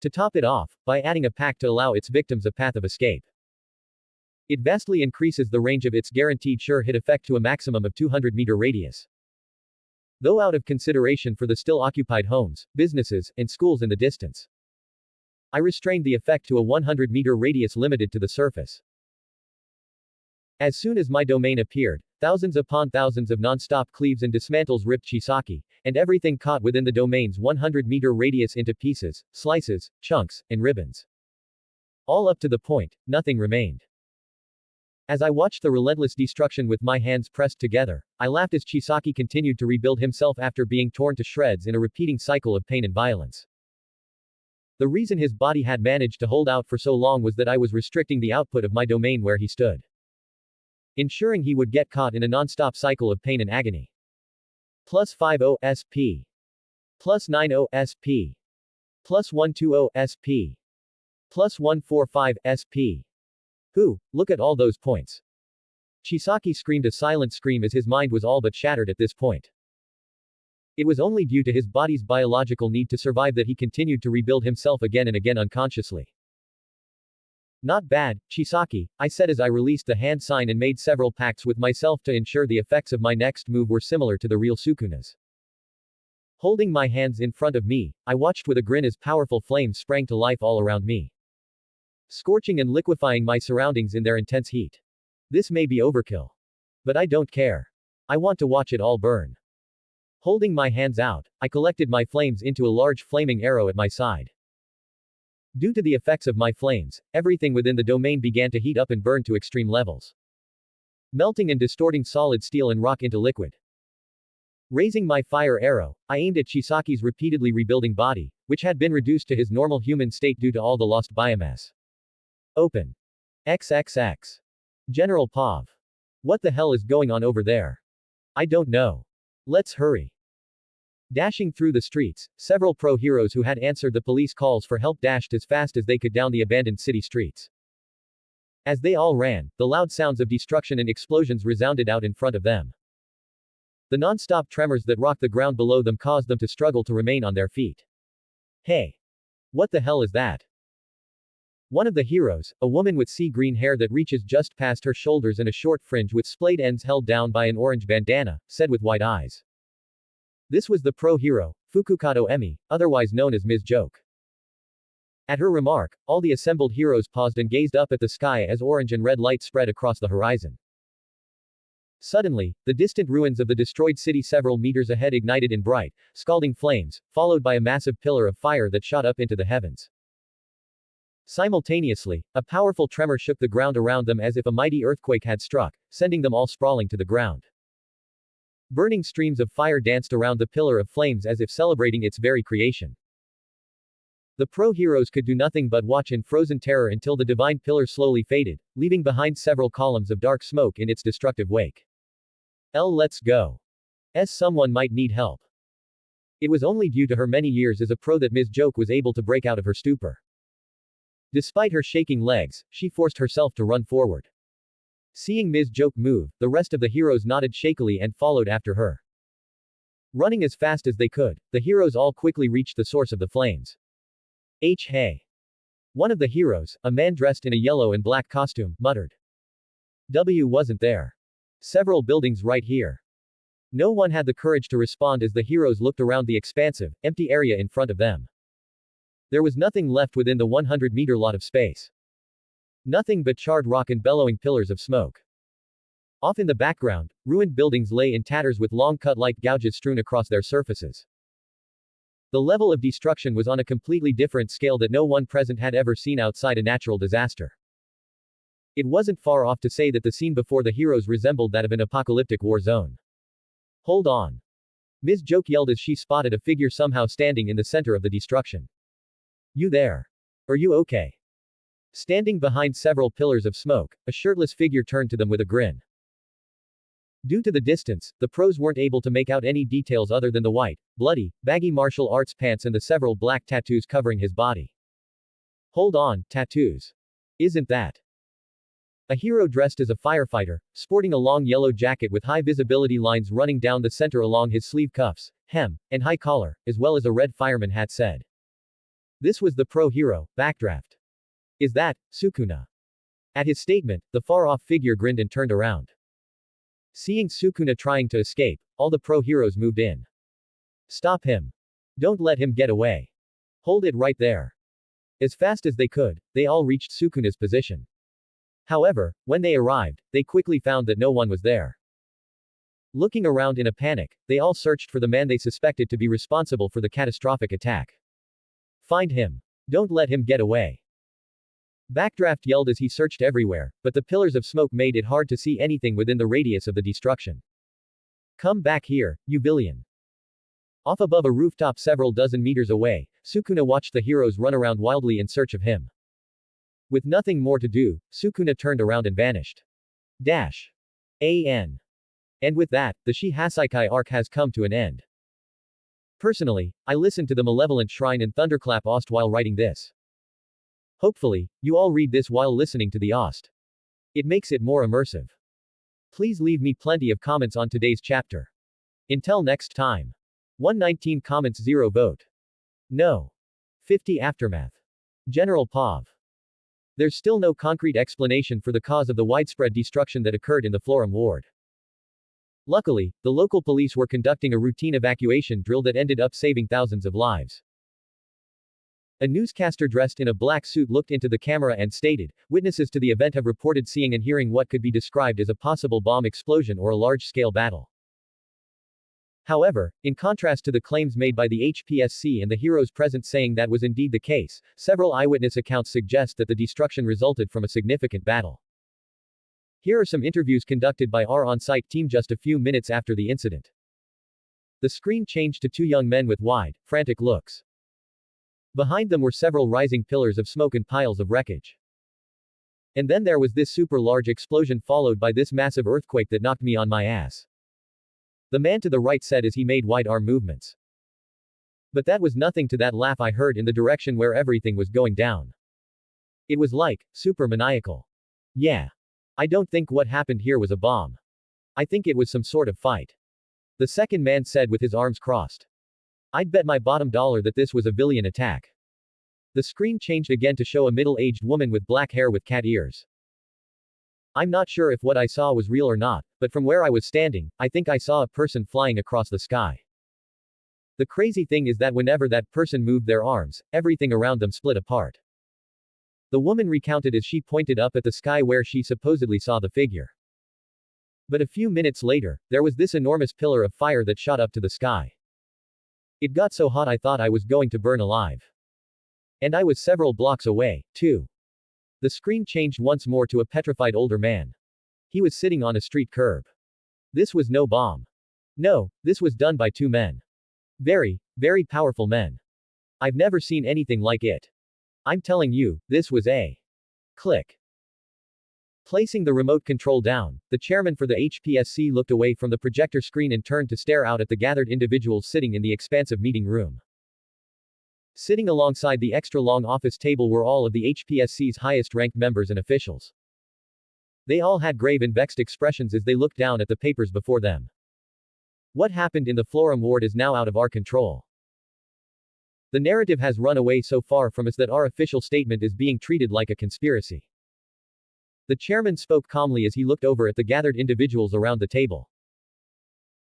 To top it off, by adding a pact to allow its victims a path of escape. It vastly increases the range of its guaranteed sure hit effect to a maximum of 200-meter radius. Though out of consideration for the still occupied homes, businesses, and schools in the distance, I restrained the effect to a 100-meter radius limited to the surface. As soon as my domain appeared, thousands upon thousands of non-stop cleaves and dismantles ripped Chisaki, and everything caught within the domain's 100-meter radius into pieces, slices, chunks, and ribbons. All up to the point, nothing remained. As I watched the relentless destruction with my hands pressed together, I laughed as Chisaki continued to rebuild himself after being torn to shreds in a repeating cycle of pain and violence. The reason his body had managed to hold out for so long was that I was restricting the output of my domain where he stood, ensuring he would get caught in a non-stop cycle of pain and agony. Plus 50 SP. Plus 90 SP. Plus 120 SP. Plus 145 SP. Look at all those points. Chisaki screamed a silent scream as his mind was all but shattered at this point. It was only due to his body's biological need to survive that he continued to rebuild himself again and again unconsciously. Not bad, Chisaki, I said as I released the hand sign and made several pacts with myself to ensure the effects of my next move were similar to the real Sukuna's. Holding my hands in front of me, I watched with a grin as powerful flames sprang to life all around me, scorching and liquefying my surroundings in their intense heat. This may be overkill, but I don't care. I want to watch it all burn. Holding my hands out, I collected my flames into a large flaming arrow at my side. Due to the effects of my flames, everything within the domain began to heat up and burn to extreme levels, melting and distorting solid steel and rock into liquid. Raising my fire arrow, I aimed at Chisaki's repeatedly rebuilding body, which had been reduced to his normal human state due to all the lost biomass. Open. XXX. General Pav. What the hell is going on over there? I don't know. Let's hurry. Dashing through the streets, several pro-heroes who had answered the police calls for help dashed as fast as they could down the abandoned city streets. As they all ran, the loud sounds of destruction and explosions resounded out in front of them. The non-stop tremors that rocked the ground below them caused them to struggle to remain on their feet. Hey! What the hell is that? One of the heroes, a woman with sea-green hair that reaches just past her shoulders and a short fringe with splayed ends held down by an orange bandana, said with wide eyes. This was the pro-hero, Fukukado Emi, otherwise known as Ms. Joke. At her remark, all the assembled heroes paused and gazed up at the sky as orange and red light spread across the horizon. Suddenly, the distant ruins of the destroyed city several meters ahead ignited in bright, scalding flames, followed by a massive pillar of fire that shot up into the heavens. Simultaneously, a powerful tremor shook the ground around them as if a mighty earthquake had struck, sending them all sprawling to the ground. Burning streams of fire danced around the pillar of flames as if celebrating its very creation. The pro-heroes could do nothing but watch in frozen terror until the divine pillar slowly faded, leaving behind several columns of dark smoke in its destructive wake. Let's go. Someone might need help. It was only due to her many years as a pro that Ms. Joke was able to break out of her stupor. Despite her shaking legs, she forced herself to run forward. Seeing Ms. Joke move, the rest of the heroes nodded shakily and followed after her. Running as fast as they could, the heroes all quickly reached the source of the flames. Hey! One of the heroes, a man dressed in a yellow and black costume, muttered. Wasn't there. Several buildings right here. No one had the courage to respond as the heroes looked around the expansive, empty area in front of them. There was nothing left within the 100-meter lot of space. Nothing but charred rock and bellowing pillars of smoke. Off in the background, ruined buildings lay in tatters with long-cut light gouges strewn across their surfaces. The level of destruction was on a completely different scale that no one present had ever seen outside a natural disaster. It wasn't far off to say that the scene before the heroes resembled that of an apocalyptic war zone. Hold on. Ms. Joke yelled as she spotted a figure somehow standing in the center of the destruction. You there? Are you okay? Standing behind several pillars of smoke, a shirtless figure turned to them with a grin. Due to the distance, the pros weren't able to make out any details other than the white, bloody, baggy martial arts pants and the several black tattoos covering his body. Hold on, tattoos. Isn't that? A hero dressed as a firefighter, sporting a long yellow jacket with high visibility lines running down the center along his sleeve cuffs, hem, and high collar, as well as a red fireman hat said. This was the pro hero, Backdraft. Is that, Sukuna? At his statement, the far-off figure grinned and turned around. Seeing Sukuna trying to escape, all the pro heroes moved in. Stop him. Don't let him get away. Hold it right there. As fast as they could, they all reached Sukuna's position. However, when they arrived, they quickly found that no one was there. Looking around in a panic, they all searched for the man they suspected to be responsible for the catastrophic attack. Find him. Don't let him get away. Backdraft yelled as he searched everywhere, but the pillars of smoke made it hard to see anything within the radius of the destruction. Come back here, you villain. Off above a rooftop several dozen meters away, Sukuna watched the heroes run around wildly in search of him. With nothing more to do, Sukuna turned around and vanished. And with that, the Shi Hasaikai arc has come to an end. Personally, I listened to the Malevolent Shrine and Thunderclap Ost while writing this. Hopefully, you all read this while listening to the Ost. It makes it more immersive. Please leave me plenty of comments on today's chapter. Until next time. 119 comments 0 vote. No. 50 aftermath. General POV. There's still no concrete explanation for the cause of the widespread destruction that occurred in the Florum ward. Luckily, the local police were conducting a routine evacuation drill that ended up saving thousands of lives. A newscaster dressed in a black suit looked into the camera and stated, "Witnesses to the event have reported seeing and hearing what could be described as a possible bomb explosion or a large-scale battle." However, in contrast to the claims made by the HPSC and the heroes present saying that was indeed the case, several eyewitness accounts suggest that the destruction resulted from a significant battle. Here are some interviews conducted by our on-site team just a few minutes after the incident. The screen changed to two young men with wide, frantic looks. Behind them were several rising pillars of smoke and piles of wreckage. And then there was this super large explosion followed by this massive earthquake that knocked me on my ass. The man to the right said as he made wide arm movements. But that was nothing to that laugh I heard in the direction where everything was going down. It was like, super maniacal. Yeah. I don't think what happened here was a bomb. I think it was some sort of fight. The second man said with his arms crossed. I'd bet my bottom dollar that this was a villain attack. The screen changed again to show a middle-aged woman with black hair with cat ears. I'm not sure if what I saw was real or not, but from where I was standing, I think I saw a person flying across the sky. The crazy thing is that whenever that person moved their arms, everything around them split apart. The woman recounted as she pointed up at the sky where she supposedly saw the figure. But a few minutes later, there was this enormous pillar of fire that shot up to the sky. It got so hot I thought I was going to burn alive. And I was several blocks away, too. The screen changed once more to a petrified older man. He was sitting on a street curb. This was no bomb. No, this was done by two men. Very, very powerful men. I've never seen anything like it. I'm telling you, this was a click. Placing the remote control down, the chairman for the HPSC looked away from the projector screen and turned to stare out at the gathered individuals sitting in the expansive meeting room. Sitting alongside the extra-long office table were all of the HPSC's highest-ranked members and officials. They all had grave and vexed expressions as they looked down at the papers before them. What happened in the Florum ward is now out of our control. The narrative has run away so far from us that our official statement is being treated like a conspiracy. The chairman spoke calmly as he looked over at the gathered individuals around the table.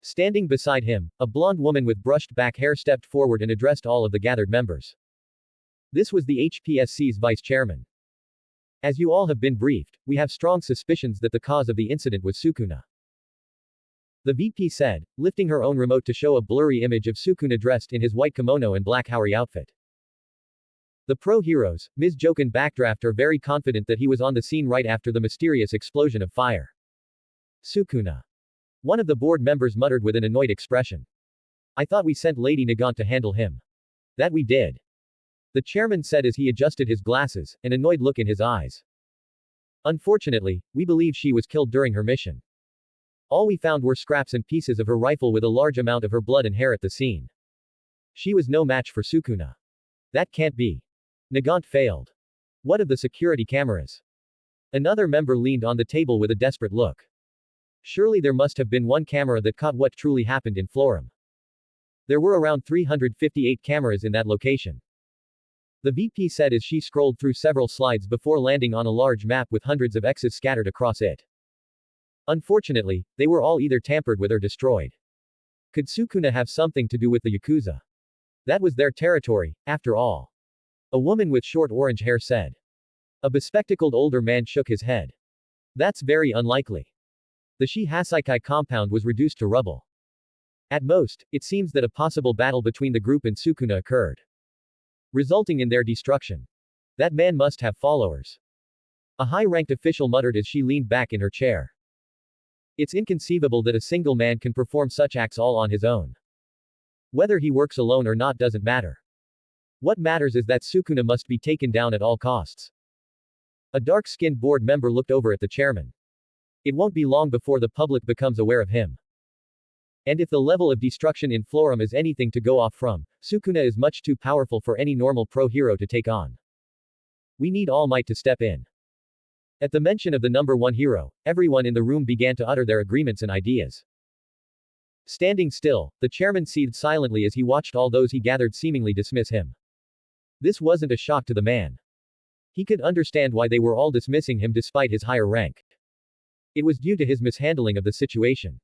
Standing beside him, a blonde woman with brushed back hair stepped forward and addressed all of the gathered members. This was the HPSC's vice chairman. As you all have been briefed, we have strong suspicions that the cause of the incident was Sukuna. The VP said, lifting her own remote to show a blurry image of Sukuna dressed in his white kimono and black Haori outfit. The pro-heroes, Ms. Joke and Backdraft are very confident that he was on the scene right after the mysterious explosion of fire. Sukuna. One of the board members muttered with an annoyed expression. I thought we sent Lady Nagant to handle him. That we did. The chairman said as he adjusted his glasses, an annoyed look in his eyes. Unfortunately, we believe she was killed during her mission. All we found were scraps and pieces of her rifle with a large amount of her blood and hair at the scene. She was no match for Sukuna. That can't be. Nagant failed. What of the security cameras? Another member leaned on the table with a desperate look. Surely there must have been one camera that caught what truly happened in Florum. There were around 358 cameras in that location. The VP said as she scrolled through several slides before landing on a large map with hundreds of X's scattered across it. Unfortunately, they were all either tampered with or destroyed. Could Sukuna have something to do with the Yakuza? That was their territory, after all. A woman with short orange hair said. A bespectacled older man shook his head. That's very unlikely. The Shi-Hasaikai compound was reduced to rubble. At most, it seems that a possible battle between the group and Sukuna occurred, resulting in their destruction. That man must have followers. A high-ranked official muttered as she leaned back in her chair. It's inconceivable that a single man can perform such acts all on his own. Whether he works alone or not doesn't matter. What matters is that Sukuna must be taken down at all costs. A dark-skinned board member looked over at the chairman. It won't be long before the public becomes aware of him. And if the level of destruction in Florum is anything to go off from, Sukuna is much too powerful for any normal pro-hero to take on. We need All Might to step in. At the mention of the number one hero, everyone in the room began to utter their agreements and ideas. Standing still, the chairman seethed silently as he watched all those he gathered seemingly dismiss him. This wasn't a shock to the man. He could understand why they were all dismissing him despite his higher rank. It was due to his mishandling of the situation.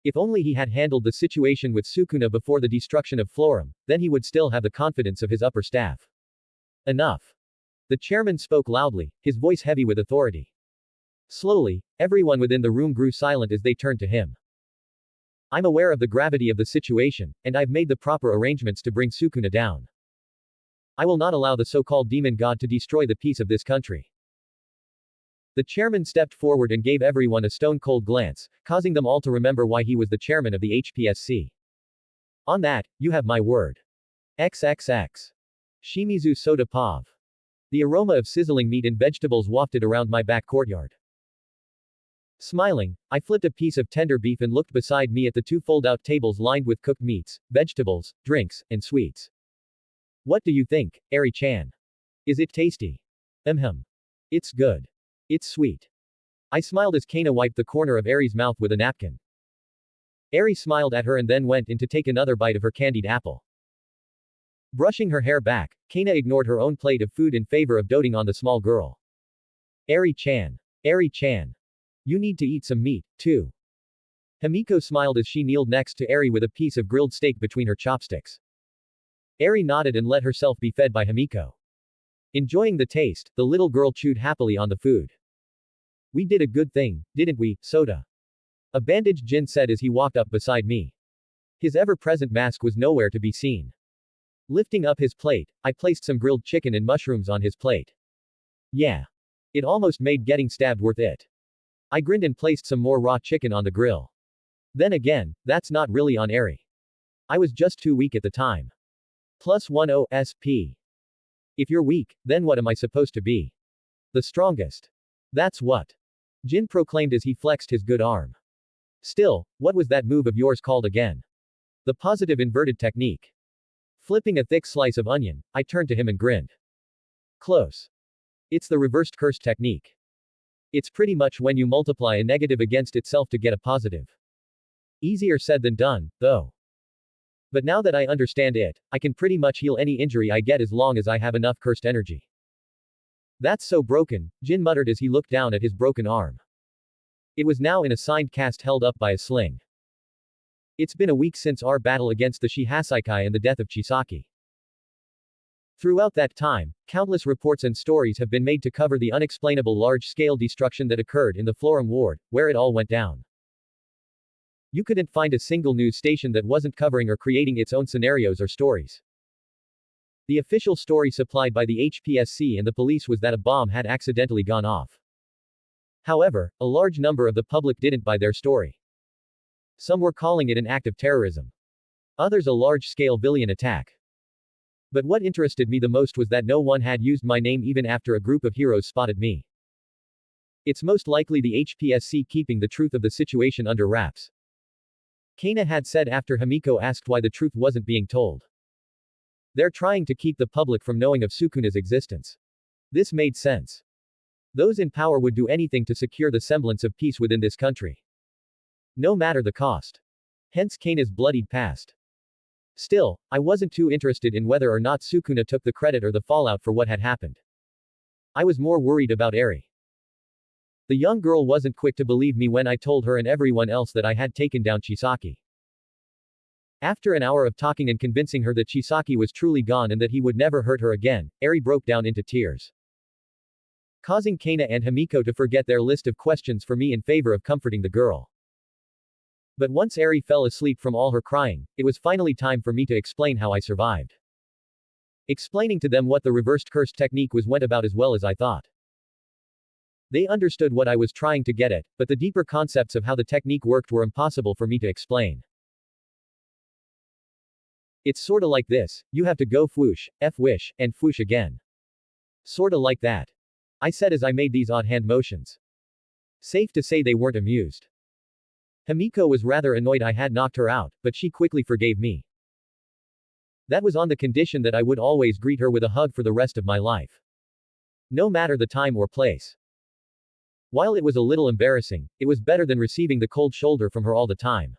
If only he had handled the situation with Sukuna before the destruction of Florum, then he would still have the confidence of his upper staff. Enough. The chairman spoke loudly, his voice heavy with authority. Slowly, everyone within the room grew silent as they turned to him. I'm aware of the gravity of the situation, and I've made the proper arrangements to bring Sukuna down. I will not allow the so-called demon god to destroy the peace of this country. The chairman stepped forward and gave everyone a stone-cold glance, causing them all to remember why he was the chairman of the HPSC. On that, you have my word. XXX. Shimizu Soda Pav. The aroma of sizzling meat and vegetables wafted around my back courtyard. Smiling, I flipped a piece of tender beef and looked beside me at the two fold-out tables lined with cooked meats, vegetables, drinks, and sweets. What do you think, Eri-chan? Is it tasty? It's good. It's sweet. I smiled as Kana wiped the corner of Eri's mouth with a napkin. Eri smiled at her and then went in to take another bite of her candied apple. Brushing her hair back, Kana ignored her own plate of food in favor of doting on the small girl. Eri-chan. Eri-chan. You need to eat some meat, too. Himiko smiled as she kneeled next to Eri with a piece of grilled steak between her chopsticks. Eri nodded and let herself be fed by Himiko. Enjoying the taste, the little girl chewed happily on the food. We did a good thing, didn't we, Soda? A bandaged Jin said as he walked up beside me. His ever-present mask was nowhere to be seen. Lifting up his plate, I placed some grilled chicken and mushrooms on his plate. Yeah. It almost made getting stabbed worth it. I grinned and placed some more raw chicken on the grill. Then again, that's not really on Eri. I was just too weak at the time. +10 SP. If you're weak, then what am I supposed to be? The strongest. That's what. Jin proclaimed as he flexed his good arm. Still, what was that move of yours called again? The positive inverted technique. Flipping a thick slice of onion, I turned to him and grinned. Close. It's the reversed curse technique. It's pretty much when you multiply a negative against itself to get a positive. Easier said than done, though. But now that I understand it, I can pretty much heal any injury I get as long as I have enough cursed energy. That's so broken, Jin muttered as he looked down at his broken arm. It was now in a signed cast held up by a sling. It's been a week since our battle against the Shihasaikai and the death of Chisaki. Throughout that time, countless reports and stories have been made to cover the unexplainable large-scale destruction that occurred in the Florum ward, where it all went down. You couldn't find a single news station that wasn't covering or creating its own scenarios or stories. The official story supplied by the HPSC and the police was that a bomb had accidentally gone off. However, a large number of the public didn't buy their story. Some were calling it an act of terrorism. Others a large-scale villain attack. But what interested me the most was that no one had used my name even after a group of heroes spotted me. It's most likely the HPSC keeping the truth of the situation under wraps. Kana had said after Himiko asked why the truth wasn't being told. They're trying to keep the public from knowing of Sukuna's existence. This made sense. Those in power would do anything to secure the semblance of peace within this country. No matter the cost. Hence Kana's bloodied past. Still, I wasn't too interested in whether or not Sukuna took the credit or the fallout for what had happened. I was more worried about Eri. The young girl wasn't quick to believe me when I told her and everyone else that I had taken down Chisaki. After an hour of talking and convincing her that Chisaki was truly gone and that he would never hurt her again, Eri broke down into tears, causing Kana and Himiko to forget their list of questions for me in favor of comforting the girl. But once Eri fell asleep from all her crying, it was finally time for me to explain how I survived. Explaining to them what the reversed curse technique was went about as well as I thought. They understood what I was trying to get at, but the deeper concepts of how the technique worked were impossible for me to explain. It's sorta like this, you have to go fwoosh, f-wish, and fwoosh again. Sorta like that. I said as I made these odd hand motions. Safe to say they weren't amused. Himiko was rather annoyed I had knocked her out, but she quickly forgave me. That was on the condition that I would always greet her with a hug for the rest of my life. No matter the time or place. While it was a little embarrassing, it was better than receiving the cold shoulder from her all the time.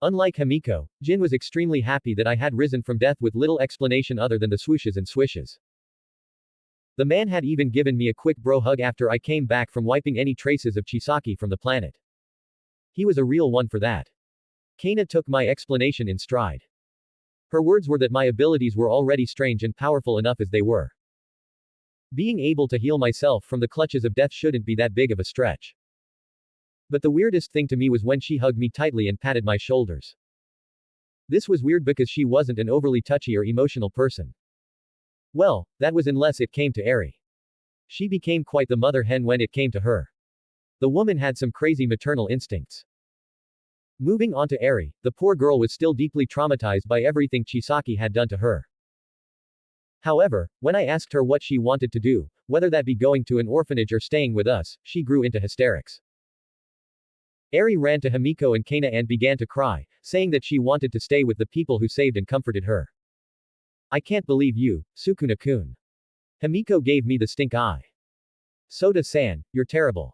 Unlike Himiko, Jin was extremely happy that I had risen from death with little explanation other than the swooshes and swishes. The man had even given me a quick bro hug after I came back from wiping any traces of Chisaki from the planet. He was a real one for that. Kana took my explanation in stride. Her words were that my abilities were already strange and powerful enough as they were. Being able to heal myself from the clutches of death shouldn't be that big of a stretch. But the weirdest thing to me was when she hugged me tightly and patted my shoulders. This was weird because she wasn't an overly touchy or emotional person. Well, that was unless it came to Eri. She became quite the mother hen when it came to her. The woman had some crazy maternal instincts. Moving on to Eri, the poor girl was still deeply traumatized by everything Chisaki had done to her. However, when I asked her what she wanted to do, whether that be going to an orphanage or staying with us, she grew into hysterics. Eri ran to Himiko and Kana and began to cry, saying that she wanted to stay with the people who saved and comforted her. I can't believe you, Sukuna-kun. Himiko gave me the stink eye. Soda-san, you're terrible.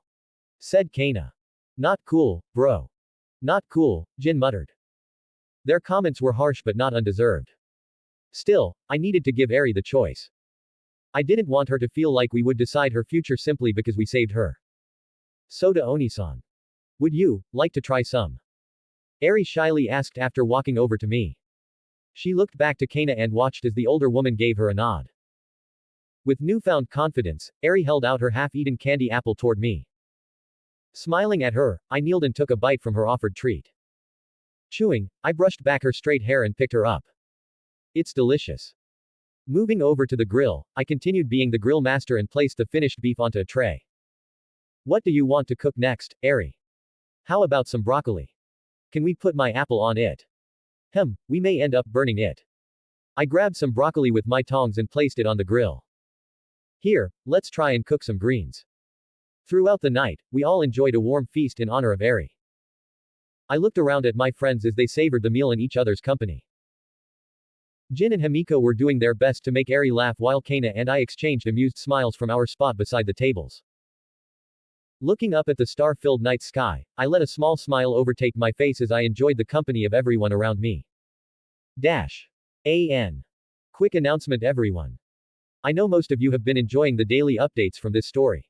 Said Kana. Not cool, bro. Not cool, Jin muttered. Their comments were harsh but not undeserved. Still, I needed to give Eri the choice. I didn't want her to feel like we would decide her future simply because we saved her. Soda Oni-san. Would you like to try some? Eri shyly asked after walking over to me. She looked back to Kana and watched as the older woman gave her a nod. With newfound confidence, Eri held out her half-eaten candy apple toward me. Smiling at her, I kneeled and took a bite from her offered treat. Chewing, I brushed back her straight hair and picked her up. It's delicious. Moving over to the grill, I continued being the grill master and placed the finished beef onto a tray. What do you want to cook next, Eri? How about some broccoli? Can we put my apple on it? We may end up burning it. I grabbed some broccoli with my tongs and placed it on the grill. Here, let's try and cook some greens. Throughout the night, we all enjoyed a warm feast in honor of Eri. I looked around at my friends as they savored the meal in each other's company. Jin and Himiko were doing their best to make Eri laugh while Kana and I exchanged amused smiles from our spot beside the tables. Looking up at the star-filled night sky, I let a small smile overtake my face as I enjoyed the company of everyone around me. An. Quick announcement everyone. I know most of you have been enjoying the daily updates from this story.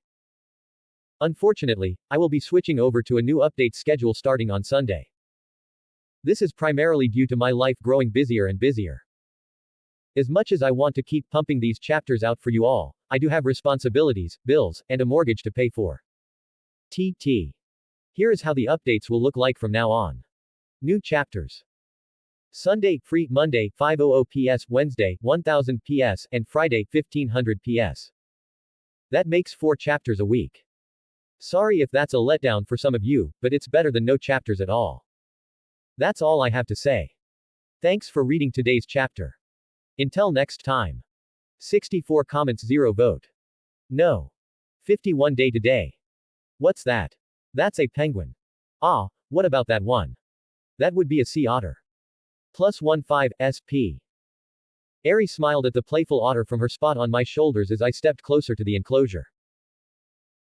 Unfortunately, I will be switching over to a new update schedule starting on Sunday. This is primarily due to my life growing busier and busier. As much as I want to keep pumping these chapters out for you all, I do have responsibilities, bills, and a mortgage to pay for. Here is how the updates will look like from now on. New chapters. Sunday, free, Monday, 5:00 PS, Wednesday, 1000 PS, and Friday, 1500 PS. That makes 4 chapters a week. Sorry if that's a letdown for some of you, but it's better than no chapters at all. That's all I have to say. Thanks for reading today's chapter. Until next time. 64 comments 0 vote. No. 51 day to day. What's that? That's a penguin. Ah, what about that one? That would be a sea otter. +15 SP. Eri smiled at the playful otter from her spot on my shoulders as I stepped closer to the enclosure.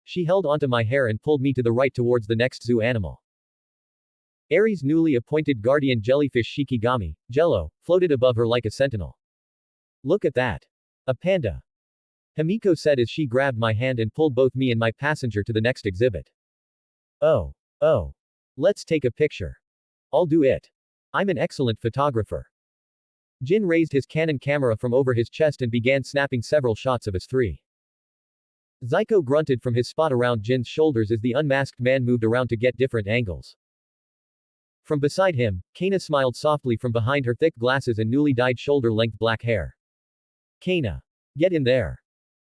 She held onto my hair and pulled me to the right towards the next zoo animal. Eri's newly appointed guardian jellyfish Shikigami, Jello, floated above her like a sentinel. Look at that. A panda. Himiko said as she grabbed my hand and pulled both me and my passenger to the next exhibit. Oh. Let's take a picture. I'll do it. I'm an excellent photographer. Jin raised his Canon camera from over his chest and began snapping several shots of us three. Zyko grunted from his spot around Jin's shoulders as the unmasked man moved around to get different angles. From beside him, Kana smiled softly from behind her thick glasses and newly dyed shoulder-length black hair. Kana. Get in there.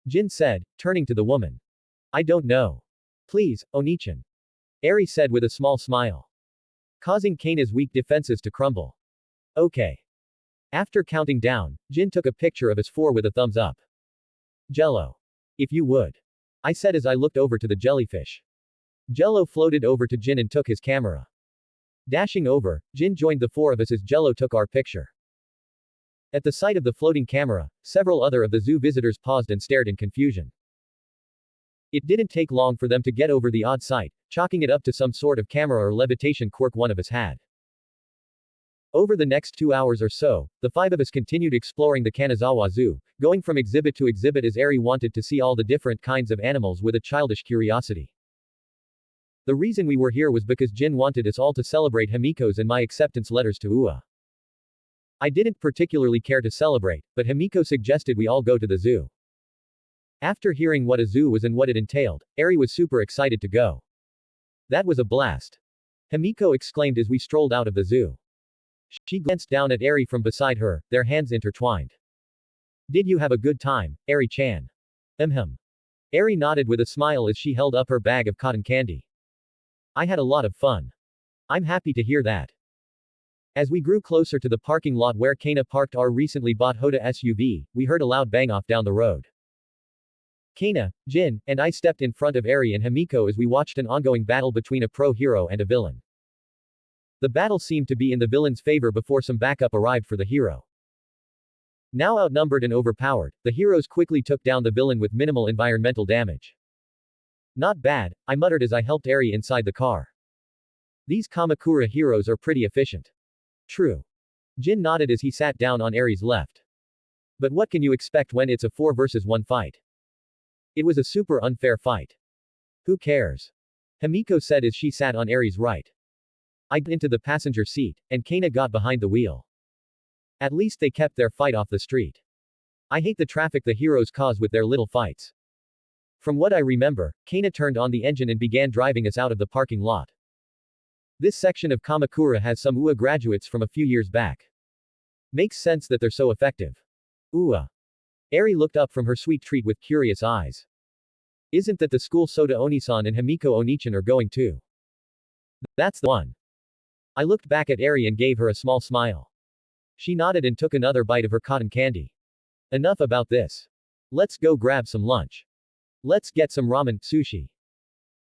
Jin said, turning to the woman. I don't know. Please, Onichan. Eri said with a small smile. Causing Kana's weak defenses to crumble. Okay. After counting down, Jin took a picture of us four with a thumbs up. Jello. If you would. I said as I looked over to the jellyfish. Jello floated over to Jin and took his camera. Dashing over, Jin joined the four of us as Jello took our picture. At the sight of the floating camera, several other of the zoo visitors paused and stared in confusion. It didn't take long for them to get over the odd sight, chalking it up to some sort of camera or levitation quirk one of us had. Over the next 2 hours or so, the 5 of us continued exploring the Kanazawa Zoo, going from exhibit to exhibit as Eri wanted to see all the different kinds of animals with a childish curiosity. The reason we were here was because Jin wanted us all to celebrate Himiko's and my acceptance letters to UA. I didn't particularly care to celebrate, but Himiko suggested we all go to the zoo. After hearing what a zoo was and what it entailed, Eri was super excited to go. That was a blast. Himiko exclaimed as we strolled out of the zoo. She glanced down at Eri from beside her, their hands intertwined. Did you have a good time, Eri-chan? Eri nodded with a smile as she held up her bag of cotton candy. I had a lot of fun. I'm happy to hear that. As we grew closer to the parking lot where Kana parked our recently bought Hoda SUV, we heard a loud bang-off down the road. Kana, Jin, and I stepped in front of Eri and Himiko as we watched an ongoing battle between a pro-hero and a villain. The battle seemed to be in the villain's favor before some backup arrived for the hero. Now outnumbered and overpowered, the heroes quickly took down the villain with minimal environmental damage. Not bad, I muttered as I helped Eri inside the car. These Kamakura heroes are pretty efficient. True. Jin nodded as he sat down on Eri's left. But what can you expect when it's a 4 versus 1 fight? It was a super unfair fight. Who cares? Himiko said as she sat on Eri's right. I got into the passenger seat, and Kana got behind the wheel. At least they kept their fight off the street. I hate the traffic the heroes cause with their little fights. From what I remember, Kana turned on the engine and began driving us out of the parking lot. This section of Kamakura has some UA graduates from a few years back. Makes sense that they're so effective. UA. Eri looked up from her sweet treat with curious eyes. Isn't that the school Sota Onisan and Himiko Onichan are going to? That's the one. I looked back at Eri and gave her a small smile. She nodded and took another bite of her cotton candy. Enough about this. Let's go grab some lunch. Let's get some ramen, sushi.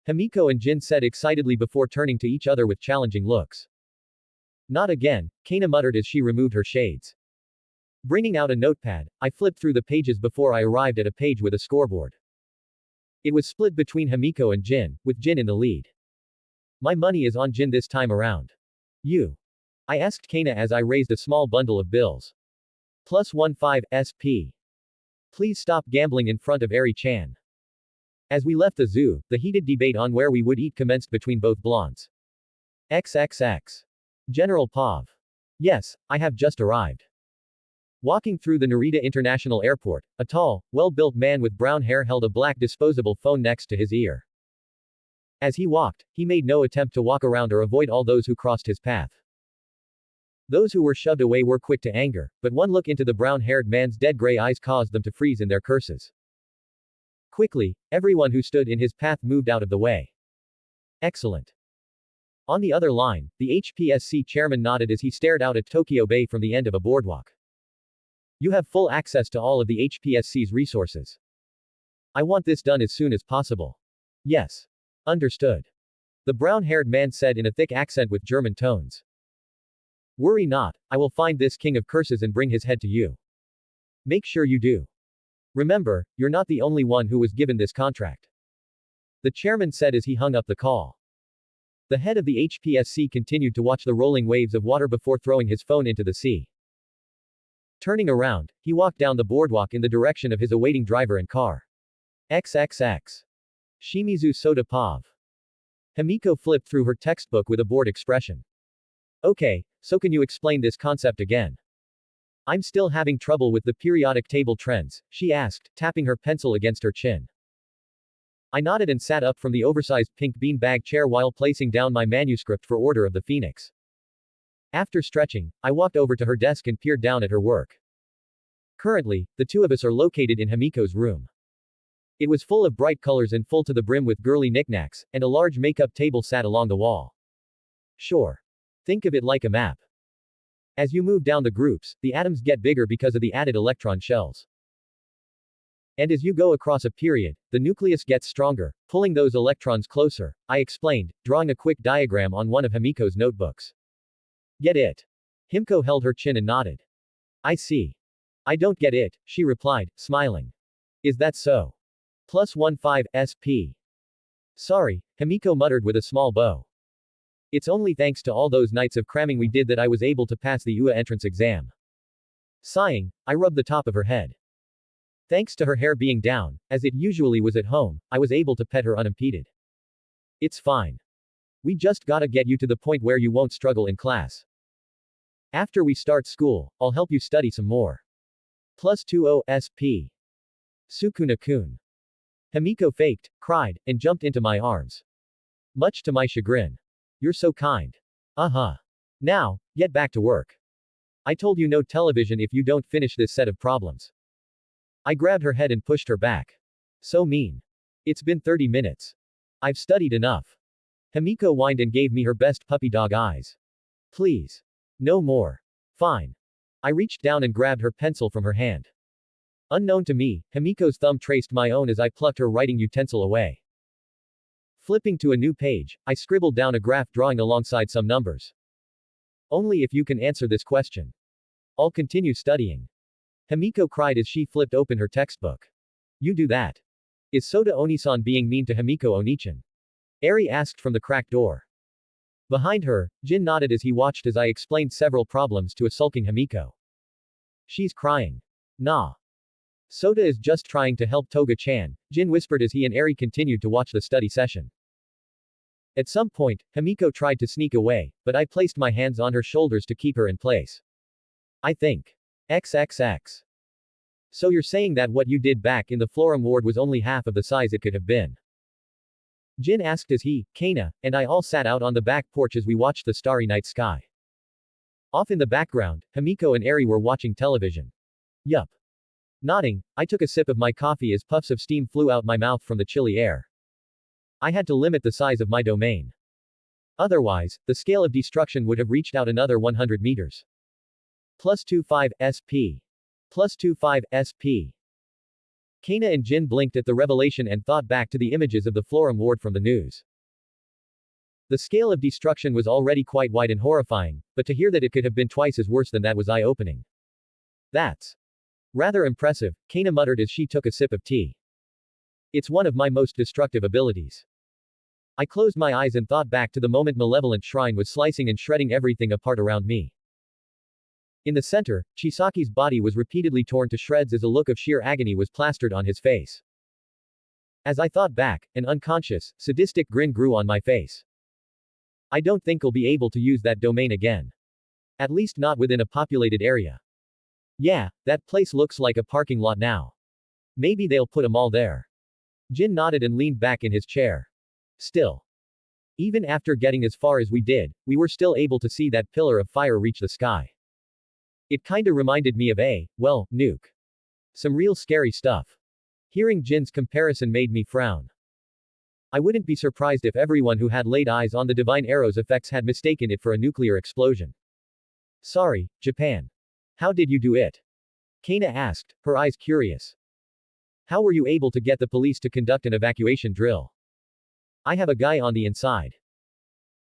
Himiko and Jin said excitedly before turning to each other with challenging looks. Not again, Kana muttered as she removed her shades. Bringing out a notepad, I flipped through the pages before I arrived at a page with a scoreboard. It was split between Himiko and Jin, with Jin in the lead. My money is on Jin this time around. You? I asked Kana as I raised a small bundle of bills. Plus 15 SP. Please stop gambling in front of Eri-chan. As we left the zoo, the heated debate on where we would eat commenced between both blondes. XXX. General Pav. Yes, I have just arrived. Walking through the Narita International Airport, a tall, well-built man with brown hair held a black disposable phone next to his ear. As he walked, he made no attempt to walk around or avoid all those who crossed his path. Those who were shoved away were quick to anger, but one look into the brown-haired man's dead gray eyes caused them to freeze in their curses. Quickly, everyone who stood in his path moved out of the way. Excellent. On the other line, the HPSC chairman nodded as he stared out at Tokyo Bay from the end of a boardwalk. You have full access to all of the HPSC's resources. I want this done as soon as possible. Yes. Understood. The brown-haired man said in a thick accent with German tones. Worry not, I will find this king of curses and bring his head to you. Make sure you do. Remember, you're not the only one who was given this contract. The chairman said as he hung up the call. The head of the HPSC continued to watch the rolling waves of water before throwing his phone into the sea. Turning around, he walked down the boardwalk in the direction of his awaiting driver and car. XXX. Shimizu Soda Pav. Himiko flipped through her textbook with a bored expression. Okay, so can you explain this concept again? I'm still having trouble with the periodic table trends, she asked, tapping her pencil against her chin. I nodded and sat up from the oversized pink beanbag chair while placing down my manuscript for Order of the Phoenix. After stretching, I walked over to her desk and peered down at her work. Currently, the two of us are located in Himiko's room. It was full of bright colors and full to the brim with girly knickknacks, and a large makeup table sat along the wall. Sure. Think of it like a map. As you move down the groups, the atoms get bigger because of the added electron shells. And as you go across a period, the nucleus gets stronger, pulling those electrons closer, I explained, drawing a quick diagram on one of Himiko's notebooks. Get it? Himiko held her chin and nodded. I see. I don't get it, she replied, smiling. Is that so? Plus 15 SP. Sorry, Himiko muttered with a small bow. It's only thanks to all those nights of cramming we did that I was able to pass the UA entrance exam. Sighing, I rubbed the top of her head. Thanks to her hair being down, as it usually was at home, I was able to pet her unimpeded. It's fine. We just gotta get you to the point where you won't struggle in class. After we start school, I'll help you study some more. Plus 20 SP. Sukuna-kun. Himiko faked, cried, and jumped into my arms. Much to my chagrin. You're so kind. Uh-huh. Now, get back to work. I told you no television if you don't finish this set of problems. I grabbed her head and pushed her back. So mean. It's been 30 minutes. I've studied enough. Himiko whined and gave me her best puppy dog eyes. Please. No more. Fine. I reached down and grabbed her pencil from her hand. Unknown to me, Himiko's thumb traced my own as I plucked her writing utensil away. Flipping to a new page, I scribbled down a graph drawing alongside some numbers. Only if you can answer this question. I'll continue studying. Himiko cried as she flipped open her textbook. You do that. Is Soda Onisan being mean to Himiko Onichan? Eri asked from the cracked door. Behind her, Jin nodded as he watched as I explained several problems to a sulking Himiko. She's crying. Nah. Soda is just trying to help Toga-chan, Jin whispered as he and Eri continued to watch the study session. At some point, Himiko tried to sneak away, but I placed my hands on her shoulders to keep her in place. I think. XXX. So you're saying that what you did back in the Florum ward was only half of the size it could have been? Jin asked as he, Kana, and I all sat out on the back porch as we watched the starry night sky. Off in the background, Himiko and Eri were watching television. Yup. Nodding, I took a sip of my coffee as puffs of steam flew out my mouth from the chilly air. I had to limit the size of my domain. Otherwise, the scale of destruction would have reached out another 100 meters. Plus 25 SP. Plus 25 SP. Kana and Jin blinked at the revelation and thought back to the images of the Florum ward from the news. The scale of destruction was already quite wide and horrifying, but to hear that it could have been twice as worse than that was eye-opening. That's rather impressive, Kana muttered as she took a sip of tea. It's one of my most destructive abilities. I closed my eyes and thought back to the moment malevolent shrine was slicing and shredding everything apart around me. In the center, Chisaki's body was repeatedly torn to shreds as a look of sheer agony was plastered on his face. As I thought back, an unconscious, sadistic grin grew on my face. I don't think I'll be able to use that domain again. At least not within a populated area. Yeah, that place looks like a parking lot now. Maybe they'll put 'em all there. Jin nodded and leaned back in his chair. Still. Even after getting as far as we did, we were still able to see that pillar of fire reach the sky. It kinda reminded me of nuke. Some real scary stuff. Hearing Jin's comparison made me frown. I wouldn't be surprised if everyone who had laid eyes on the divine arrow's effects had mistaken it for a nuclear explosion. Sorry, Japan. How did you do it? Kana asked, her eyes curious. How were you able to get the police to conduct an evacuation drill? I have a guy on the inside.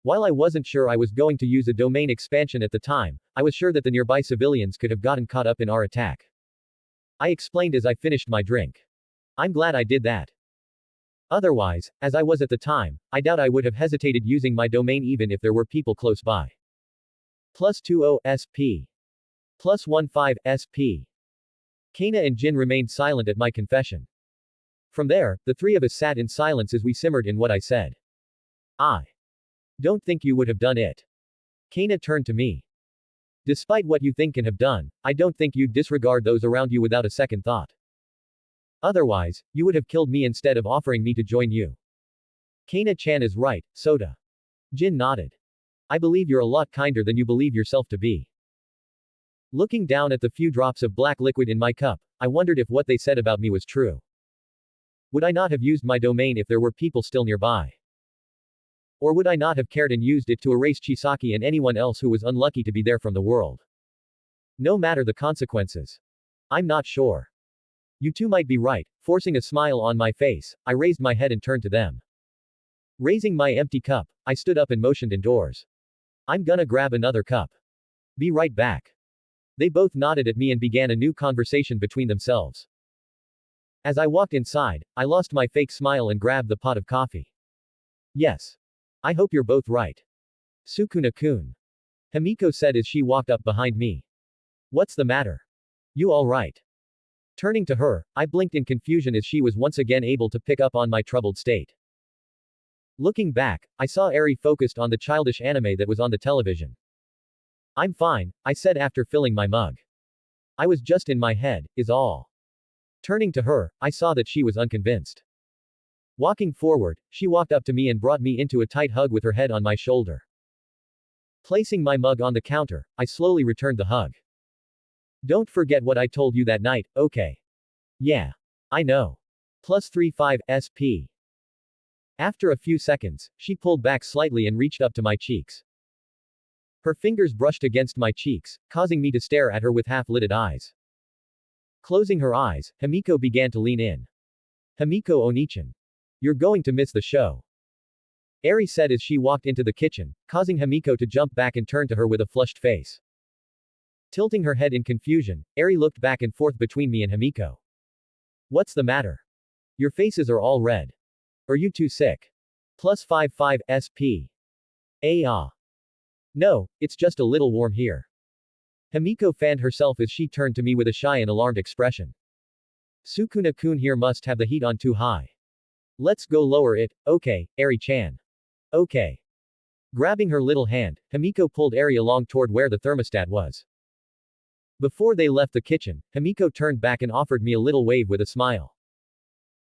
While I wasn't sure I was going to use a domain expansion at the time, I was sure that the nearby civilians could have gotten caught up in our attack. I explained as I finished my drink. I'm glad I did that. Otherwise, as I was at the time, I doubt I would have hesitated using my domain even if there were people close by. +20 SP. +15 SP. Kana and Jin remained silent at my confession. From there, the three of us sat in silence as we simmered in what I said. I don't think you would have done it. Kana turned to me. Despite what you think and have done, I don't think you'd disregard those around you without a second thought. Otherwise, you would have killed me instead of offering me to join you. Kana-chan is right, Sota. Jin nodded. I believe you're a lot kinder than you believe yourself to be. Looking down at the few drops of black liquid in my cup, I wondered if what they said about me was true. Would I not have used my domain if there were people still nearby? Or would I not have cared and used it to erase Chisaki and anyone else who was unlucky to be there from the world? No matter the consequences. I'm not sure. You two might be right. Forcing a smile on my face, I raised my head and turned to them. Raising my empty cup, I stood up and motioned indoors. I'm gonna grab another cup. Be right back. They both nodded at me and began a new conversation between themselves. As I walked inside, I lost my fake smile and grabbed the pot of coffee. Yes. I hope you're both right. Sukuna-kun. Himiko said as she walked up behind me. What's the matter? You all right? Turning to her, I blinked in confusion as she was once again able to pick up on my troubled state. Looking back, I saw Eri focused on the childish anime that was on the television. I'm fine, I said after filling my mug. I was just in my head, is all. Turning to her, I saw that she was unconvinced. Walking forward, she walked up to me and brought me into a tight hug with her head on my shoulder. Placing my mug on the counter, I slowly returned the hug. Don't forget what I told you that night, okay? Yeah. I know. +35 SP. After a few seconds, she pulled back slightly and reached up to my cheeks. Her fingers brushed against my cheeks, causing me to stare at her with half-lidded eyes. Closing her eyes, Himiko began to lean in. Himiko Onichan. You're going to miss the show. Eri said as she walked into the kitchen, causing Himiko to jump back and turn to her with a flushed face. Tilting her head in confusion, Eri looked back and forth between me and Himiko. What's the matter? Your faces are all red. Are you too sick? +55 SP. No, it's just a little warm here. Himiko fanned herself as she turned to me with a shy and alarmed expression. Sukuna-kun here must have the heat on too high. Let's go lower it, okay, Eri-chan. Okay. Grabbing her little hand, Himiko pulled Eri along toward where the thermostat was. Before they left the kitchen, Himiko turned back and offered me a little wave with a smile.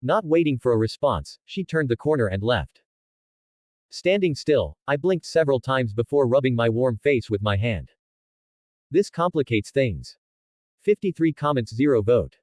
Not waiting for a response, she turned the corner and left. Standing still, I blinked several times before rubbing my warm face with my hand. This complicates things. 53 comments 0 vote.